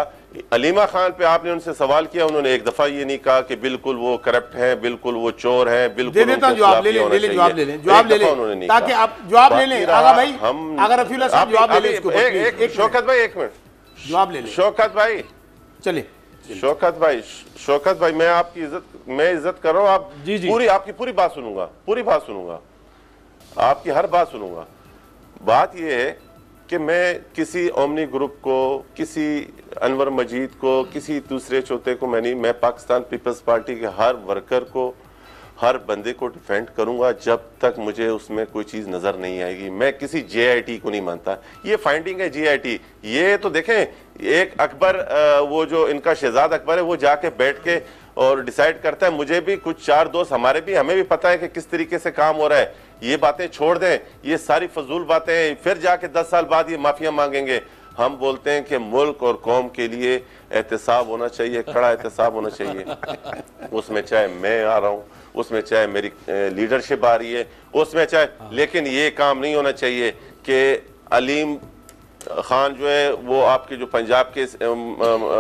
अलीमा खान पे आपने उनसे सवाल किया, उन्होंने एक दफा ये नहीं कहा कि बिल्कुल वो करप्ट हैं, बिल्कुल वो चोर हैं, बिल्कुल दे देता हूं, जवाब ले लें, जवाब ले लें ताकि आप जवाब ले लें। आगा भाई, अगर रफीउल्लाह साहब जवाब ले लें इसको। शौकत भाई एक मिनट, जवाब ले लें। शौकत भाई चले, शौकत भाई मैं आपकी इज्जत कर रहा हूँ। आप पूरी आपकी पूरी बात सुनूंगा, आपकी हर बात सुनूंगा। बात यह है कि मैं किसी ओमनी ग्रुप को, किसी अनवर मजीद को, किसी दूसरे चौथे को मैं पाकिस्तान पीपल्स पार्टी के हर वर्कर को, हर बंदे को डिफेंड करूंगा जब तक मुझे उसमें कोई चीज नजर नहीं आएगी। मैं किसी JIT को नहीं मानता। ये फाइंडिंग है JIT। ये तो देखें, एक अकबर, वो जो इनका शहजाद अकबर है, वो जाके बैठ के और डिसाइड करता है। मुझे भी कुछ 4 दोस्त, हमें भी पता है कि किस तरीके से काम हो रहा है। ये बातें छोड़ दें, ये सारी फजूल बातें। फिर जाके 10 साल बाद ये माफिया मांगेंगे। हम बोलते हैं कि मुल्क और कौम के लिए एहतसाब होना चाहिए, कड़ा एहतसाब होना चाहिए। उसमें चाहे मैं आ रहा हूँ, उसमें चाहे मेरी लीडरशिप आ रही है, उसमें चाहे, लेकिन ये काम नहीं होना चाहिए कि अलीम खान जो है वो आपके जो पंजाब के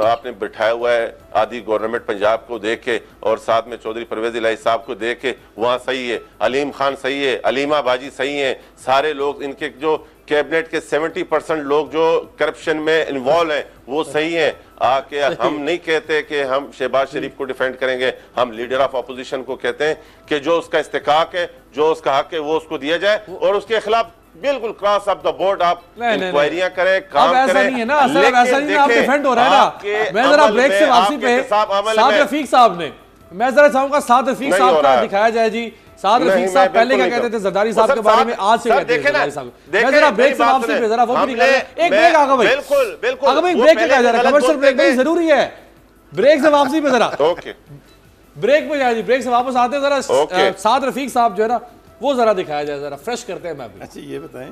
आपने बिठाया हुआ है आदि गवर्नमेंट पंजाब को देख के, और साथ में चौधरी परवेज इलाही साहब को देख के वहाँ सही है, अलीम खान सही है, अलीमा बाजी सही है, सारे लोग इनके जो कैबिनेट के 70% लोग जो करप्शन में इन्वॉल्व हैं वो सही हैं। आके हम नहीं कहते कि हम शहबाज शरीफ को डिफेंड करेंगे, हम लीडर ऑफ अपोजिशन को कहते हैं कि जो उसका इस्तेकाक है, जो उसका हक है, वो उसको दिया जाए और उसके खिलाफ बिल्कुल क्रॉस ऑफ द बोर्ड आप इंक्वायरियां करें, काम करें। ऐसा नहीं है ना, ऐसा नहीं है, आप डिफेंड हो रहा है ना। मैं जरा ब्रेक से वापसी पे साद रफीक साहब ने, मैं जरा चाहूंगा साद रफीक साहब का दिखाया जाए जी। साद रफीक साहब पहले क्या कहते थे जरदारी साहब के बारे में, आज से कहते हैं जरदारी साहब। मैं जरा ब्रेक से वापसी पे जरा वो भी निकाल, एक ब्रेक आगा भाई, बिल्कुल बिल्कुल आगा भाई ब्रेक का जरा कमर्शियल ब्रेक भाई जरूरी है। ब्रेक से वापसी पे जरा ओके, ब्रेक पे जाए जी, ब्रेक से वापस आते हैं जरा साद रफीक साहब जो है ना वो जरा दिखाया जाए, जरा फ्रेश करते हैं। मैं भी अच्छा ये बताएं,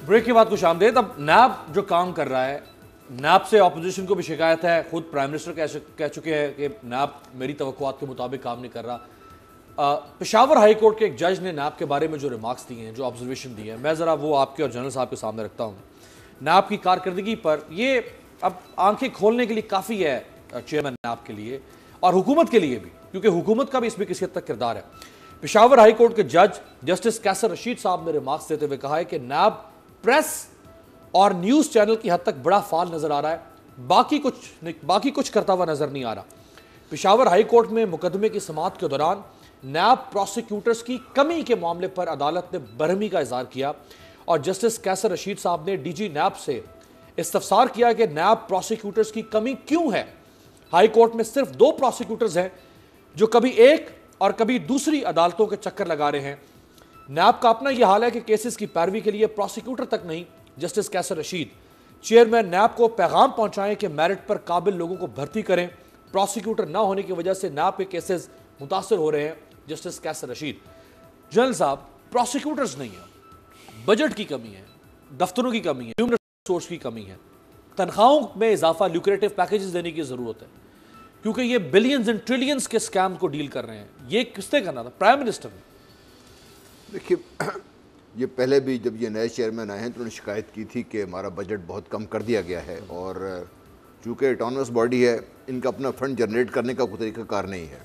ब्रेक के बाद कुछ आमदेद। अब नैब जो काम कर रहा है, नैब से ऑपोजिशन को भी शिकायत है, खुद प्राइम मिनिस्टर कह चुके हैं कि नैब मेरी तवक्कुआत के मुताबिक काम नहीं कर रहा। पेशावर हाई कोर्ट के एक जज ने नैब के बारे में जो रिमार्क्स दिए हैं, जो ऑब्जर्वेशन दिए हैं, मैं ज़रा वो आपके और जनरल साहब के सामने रखता हूँ। नैब की कारकर्दगी पर ये अब आंखें खोलने के लिए काफ़ी है चेयरमैन नैब के लिए और हुकूमत के लिए भी, क्योंकि हुकूमत का भी इसमें किसी हद तक किरदार है। पेशावर हाई कोर्ट के जज जस्टिस कैसर रशीद साहब ने रिमार्क्स देते हुए कहा है कि नैब प्रेस और न्यूज चैनल की हद तक बड़ा फाल नजर आ रहा है, बाकी कुछ करता हुआ नजर नहीं आ रहा। पेशावर हाई कोर्ट में मुकदमे की समाअत के दौरान नैब प्रोसिक्यूटर्स की कमी के मामले पर अदालत ने बरहमी का इजहार किया और जस्टिस कैसर रशीद साहब ने डीजी नैब से इस्तफसार किया कि नैब प्रोसिक्यूटर्स की कमी क्यों है। हाई कोर्ट में सिर्फ 2 प्रोसिक्यूटर्स हैं जो कभी एक और कभी दूसरी अदालतों के चक्कर लगा रहे हैं। नैब का अपना यह हाल है कि केसेस की पैरवी के लिए प्रोसिक्यूटर तक नहीं, जस्टिस कैसर रशीद चेयरमैन नैब को पैगाम पहुंचाएं कि मेरिट पर काबिल लोगों को भर्ती करें। प्रोसिक्यूटर ना होने की वजह से नैब के केसेस मुतासर हो रहे हैं। जस्टिस कैसर रशीद, जनरल साहब, प्रोसिक्यूटर्स नहीं है, बजट की कमी है, दफ्तरों की कमी है, ह्यूमन रिसोर्स की कमी है, तनख्वाहों में इजाफा, ल्यूक्रेटिव पैकेजेस देने की जरूरत है, क्योंकि ये बिलियंस एंड ट्रिलियंस के स्कैम को डील कर रहे हैं। ये किसने करना था? प्राइम मिनिस्टर ने। देखिए, ये पहले भी जब ये नए चेयरमैन आए हैं तो उन्होंने शिकायत की थी कि हमारा बजट बहुत कम कर दिया गया है और चूँकि ऑटोनमस बॉडी है, इनका अपना फंड जनरेट करने का कोई तरीक़ाकार नहीं है।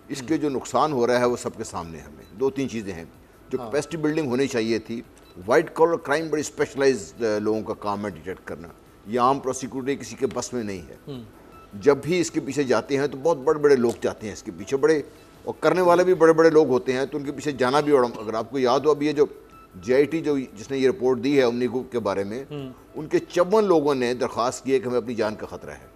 इसके जो नुकसान हो रहा है वो सबके सामने हमें 2-3 चीज़ें हैं। जो कैपेसिटी बिल्डिंग होनी चाहिए थी, वाइट कॉलर क्राइम बड़ी स्पेशलाइज्ड लोगों का काम है डिटेक्ट करना, ये आम प्रोसिक्यूटर किसी के बस में नहीं है। जब भी इसके पीछे जाते हैं तो बहुत बड़े बड़े लोग जाते हैं इसके पीछे, बड़े और करने वाले भी बड़े बड़े लोग होते हैं, तो उनके पीछे जाना भी। और अगर आपको याद हो, अभी ये जो JIT जिसने ये रिपोर्ट दी है उमनी ग्रुप के बारे में, उनके 54 लोगों ने दरख्वास्त की है कि हमें अपनी जान का खतरा है।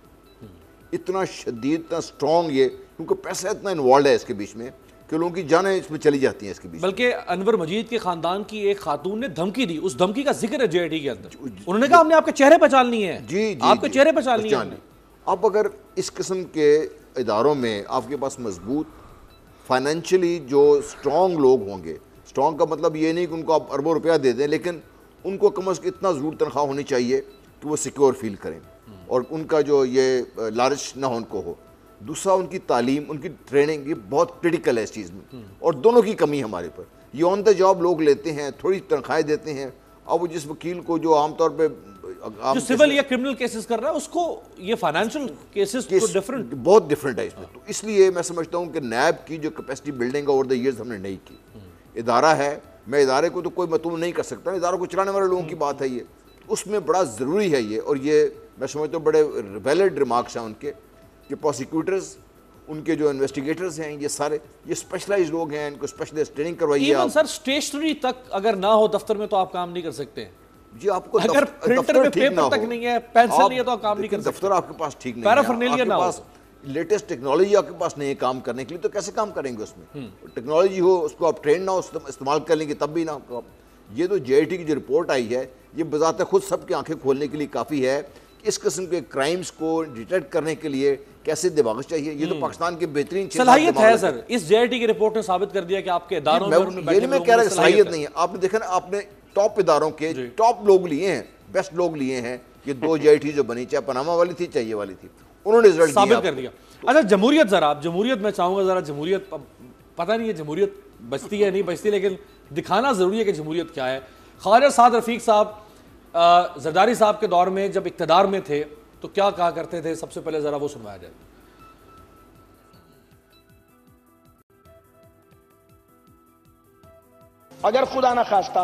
इतना शदीद, इतना स्ट्रॉन्ग ये, क्योंकि पैसा इतना इन्वॉल्व है इसके बीच में कि लोगों की जानें इसमें चली जाती हैं इसके बीच। बल्कि अनवर मजीद के खानदान की एक खातून ने धमकी दी, उस धमकी का जिक्र है JIT के अंदर। उन्होंने कहा हमने आपके चेहरे पहचान लिए हैं। जी, आपके चेहरे पहचान लिए हैं। अब अगर इस किस्म के इदारों में आपके पास मजबूत फाइनेंशियली जो स्ट्रॉन्ग लोग होंगे, स्ट्रॉन्ग का मतलब ये नहीं कि उनको आप अरबों रुपया दे दें, लेकिन उनको कम अज़ कम इतना ज़रूर तनख्वाह होनी चाहिए कि वो सिक्योर फील करें और उनका जो ये लालच ना हो उनको हो। दूसरा, उनकी तालीम, उनकी ट्रेनिंग, ये बहुत क्रिटिकल है इस चीज़ में, और दोनों की कमी है हमारे पर। ये ऑन द जॉब लोग लेते हैं, थोड़ी तनख्वाहें देते हैं, और वो जिस वकील को जो आमतौर पर जो सिविल या क्रिमिनल केसेस कर रहा है उसको ये फाइनेंशियल केसेस तो डिफरेंट, बहुत डिफरेंट है इसमें। तो इसलिए मैं समझता हूँ कि नैब की जो capacity building over the years हमने नहीं की। इदारा है, मैं इदारे को तो कोई मतूम नहीं कर सकता, इदारों को चलाने वाले लोगों की बात है ये, उसमें बड़ा ज़रूरी है ये। और ये मैं समझता हूँ बड़े वैलिड रिमार्क्स हैं उनके कि प्रोसिक्यूटर्स, उनके जो इन्वेस्टिगेटर्स हैं, ये सारे ये स्पेशलाइज्ड लोग हैं, इनको स्पेशलाइज्ड ट्रेनिंग करवाइए आप। सर, स्टेशनरी तक अगर ना हो दफ्तर में तो आप काम नहीं कर सकते जी। आपको अगर प्रिंटर में पेपर तक नहीं है, पेंसिल नहीं है, तो आप काम नहीं कर सकते। दफ्तर आपके पास ठीक नहीं है, पैराफर्नेलिया ना हो, लेटेस्ट टेक्नोलॉजी आपके पास नहीं है काम करने के लिए, तो कैसे काम करेंगे उसमें? टेक्नोलॉजी हो, उसको आप ट्रेन ना हो, इस्तेमाल कर लेंगे तब भी ना। ये तो JIT की जो रिपोर्ट आई है, ये बजाते खुद सबकी आंखें खोलने के लिए काफ़ी है कि इस किस्म के क्राइम्स को डिटेक्ट करने के लिए कैसे दिमाग चाहिए। ये तो पाकिस्तान के बेहतरीन सलाहियत है सर। इस JIT की रिपोर्ट ने साबित कर दिया कि आपके इदारों में, ये मैं कह रहा सलाहियत नहीं है। आपने देखा ना, आपने टॉप इदारों के टॉप लोग लिए हैं, बेस्ट लोग लिए हैं। ये 2 JIT जो बनी, चाहे पनामा वाली थी चाहे ये वाली थी, उन्होंने रिजल्ट साबित कर दिया। अच्छा, जमहूरियत, जरा आप जमहूरियत, मैं चाहूंगा जरा जमहूरियत, पता नहीं है जमहूरियत बचती है नहीं बचती, लेकिन दिखाना जरूरी है कि जमहूरियत क्या है। ख्वाजा साद रफीक साहब जरदारी साहब के दौर में जब इक्तदार में थे तो क्या कहा करते थे, सबसे पहले जरा वो सुनवाया जाए। अगर खुदा न खास्ता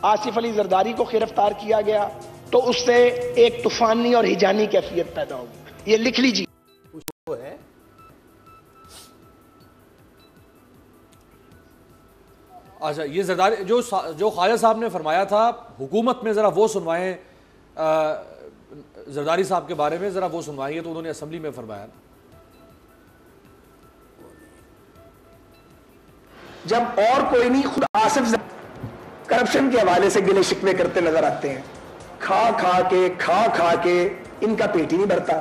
आसिफ अली जरदारी को गिरफ्तार किया गया तो उससे एक तूफानी और हिजानी कैफियत पैदा होगी, ये लिख लीजिए। अच्छा, ये जरदारी जो ख्वाजा साहब ने फरमाया था हुकूमत में, जरा वो सुनवाएं, जरदारी साहब के बारे में जरा वो सुनवाइए। तो उन्होंने असेंबली में फरमाया, जब और कोई नहीं, खुद आसिफ करप्शन के हवाले से गिले शिकवे करते नजर आते हैं। खा खा के इनका पेट ही नहीं भरता।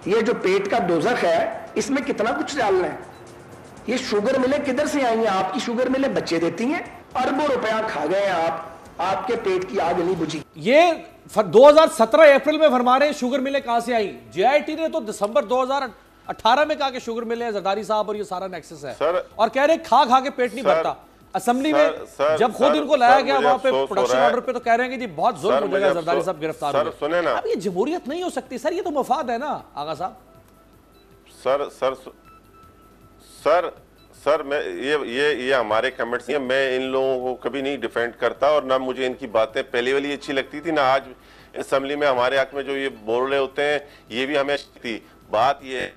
ये जो पेट का दोजख है, इसमें कितना कुछ डालना है। ये शुगर मिलें किधर से आई हैं? आपकी शुगर मिलें बच्चे देती हैं, अरबों रुपया खा गए आप, आपके पेट की आग नहीं बुझी। ये 2017 अप्रैल में फरमा रहे हैं शुगर मिलें कहां से आई। JIT ने तो दिसंबर 2018 में कहा कि शुगर मिलें जरदारी साहब और ये सारा नेक्सस है, और कह रहे खा के पेट नहीं भरता। असेंबली में जब खुद इनको लाया गया वहां पे प्रोडक्शन ऑर्डर पे, तो कह रहे हैं कि जी बहुत जुल्म हो जाएगा, जरदारी साहब गिरफ्तार हो गए। सुने ना, अब ये जमहूरियत नहीं हो सकती सर, ये तो मफाद है ना आगा साहब। सर मैं ये हमारे कमेंट्स हैं, मैं इन लोगों को कभी नहीं डिफेंड करता और ना मुझे इनकी बातें पहले वाली अच्छी लगती थी, ना आज असेंबली में हमारे हक में जो ये बोल रहे होते हैं ये भी हमें थी। बात ये है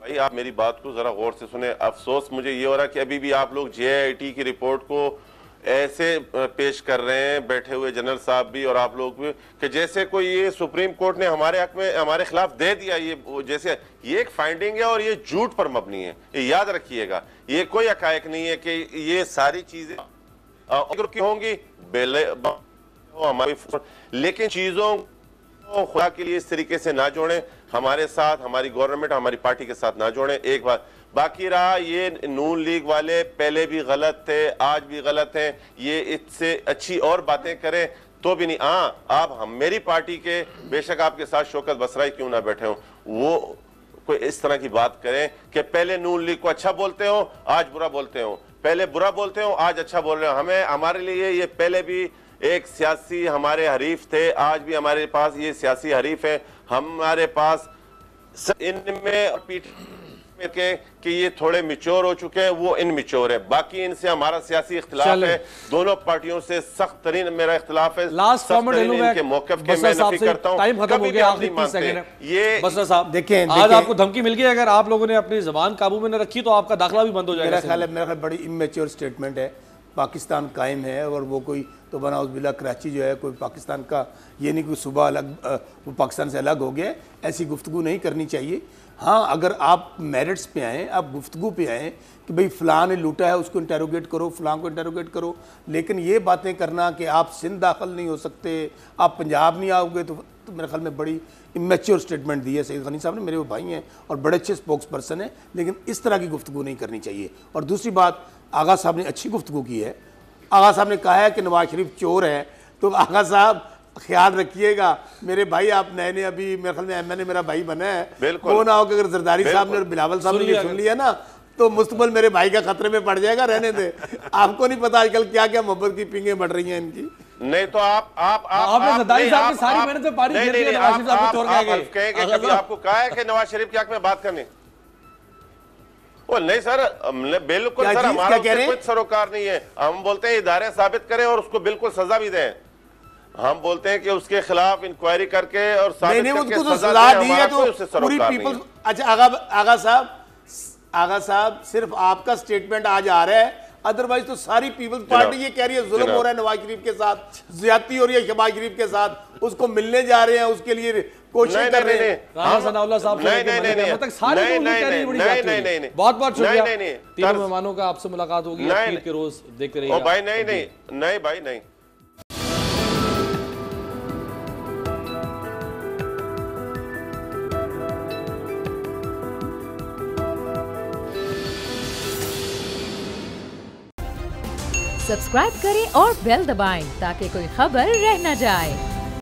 भाई, आप मेरी बात को जरा गौर से सुने। अफसोस मुझे ये हो रहा है कि अभी भी आप लोग JIT की रिपोर्ट को ऐसे पेश कर रहे हैं, बैठे हुए जनरल साहब भी और आप लोग भी, कि जैसे कोई ये सुप्रीम कोर्ट ने हमारे हक में हमारे खिलाफ दे दिया। ये जैसे ये एक फाइंडिंग है और ये झूठ पर मबनी है, ये याद रखिएगा। ये कोई हकायक नहीं है कि ये सारी चीजें की होंगी हमारी, लेकिन चीजों को खुदा के लिए इस तरीके से ना जोड़ें, हमारे साथ, हमारी गवर्नमेंट, हमारी पार्टी के साथ ना जोड़ें। एक बात बाकी रहा, ये नून लीग वाले पहले भी गलत थे, आज भी गलत हैं, ये इससे अच्छी और बातें करें तो भी नहीं। हाँ, आप हम मेरी पार्टी के, बेशक आपके साथ शौकत बसराई क्यों ना बैठे हो, वो कोई इस तरह की बात करें कि पहले नून लीग को अच्छा बोलते हो, आज बुरा बोलते हो, पहले बुरा बोलते हो, आज अच्छा बोल रहे हो। हमें, हमारे लिए ये पहले भी एक सियासी हमारे हरीफ थे, आज भी हमारे पास ये सियासी हरीफ है। हमारे पास इनमें पीठ कि ये थोड़े मिच्योर हो चुके हैं, वो इनमिच्योर है। बाकी इनसे हमारा सियासी इख्तिलाफ है, दोनों पार्टियों से सख्त तरीन मेरा इख्तिलाफ है। लास्ट कमेंट इनके मौक़िफ़ के मैं नफी करता हूं। टाइम खत्म हो गया, आखिरी 30 सेकंड है। ये बसरा साहब देखें, आज आपको धमकी मिल गई, अगर आप लोगों ने अपनी ज़बान काबू में न रखी तो आपका दाखिला भी बंद हो जाएगा। मेरा ख्याल बड़ी इमेच्योर स्टेटमेंट है। पाकिस्तान कायम है और वो कोई तो बनाउज़ बिल्ला कराची जो है कोई पाकिस्तान का, ये नहीं कोई सुबह अलग वो पाकिस्तान से अलग हो गया, ऐसी गुफ्तगू नहीं करनी चाहिए। हाँ, अगर आप मेरिट्स पे आएँ, आप गुफ्तगू पे आएँ कि भाई फ़लाँ ने लूटा है उसको इंटेरोगेट करो, फ़लाँ को इंटेरोगेट करो, लेकिन ये बातें करना कि आप सिंध दाखिल नहीं हो सकते, आप पंजाब नहीं आओगे, तो मेरे ख्याल में बड़ी इमेच्योर स्टेटमेंट दी है सईद गनी साहब ने। मेरे वो भाई हैं और बड़े अच्छे स्पोक्स पर्सन हैं, लेकिन इस तरह की गुफ्तगू नहीं करनी चाहिए। और दूसरी बात, आगा साहब ने अच्छी गुफ्तगू की है। आगा साहब ने कहा है कि नवाज शरीफ चोर है, तो आगा साहब ख्याल रखिएगा, मेरे भाई आप नए नए अभी मेरे ख्याल में MNA मेरा भाई बना है, वो ना हो कि अगर जरदारी साहब ने और बिलावल साहब ने सुन लिया ना तो मुस्तकबिल मेरे भाई का खतरे में पड़ जाएगा। रहने दे, आपको नहीं पता आजकल क्या क्या मोहब्बत की पिंगें बढ़ रही हैं इनकी। नहीं तो आपने जरदारी साहब की सारी मेहनत से पारी खेल दी, नवाज शरीफ साहब को छोड़ के कहेंगे कभी आपको कहा है कि नवाज शरीफ के हक में बात करनी? वो नहीं सर, बिल्कुल सर, हमारा कोई सरोकार नहीं है। हम बोलते हैं इदारे साबित करें और उसको बिल्कुल सजा भी दें। हम बोलते हैं कि उसके खिलाफ इंक्वायरी करके और साबित करके सजा दी है तो पूरी पीपल। अच्छा आगा साहब सिर्फ आपका स्टेटमेंट आज आ रहा है, अदरवाइज तो सारी पीपल्स पार्टी ये कह रही है जुल्म हो रहा है नवाज शरीफ के साथ, ज्यादती हो रही है शहबाज शरीफ के साथ, उसको मिलने जा रहे हैं, उसके लिए कोशिश कर रहे हैं। बहुत बहुत शुक्रिया। तीनों मेहमानों का आपसे मुलाकात होगी ईद के रोज, देखते रहिएगा। भाई नहीं भाई नहीं। सब्सक्राइब करें और बेल दबाएं ताकि कोई खबर रह न जाए।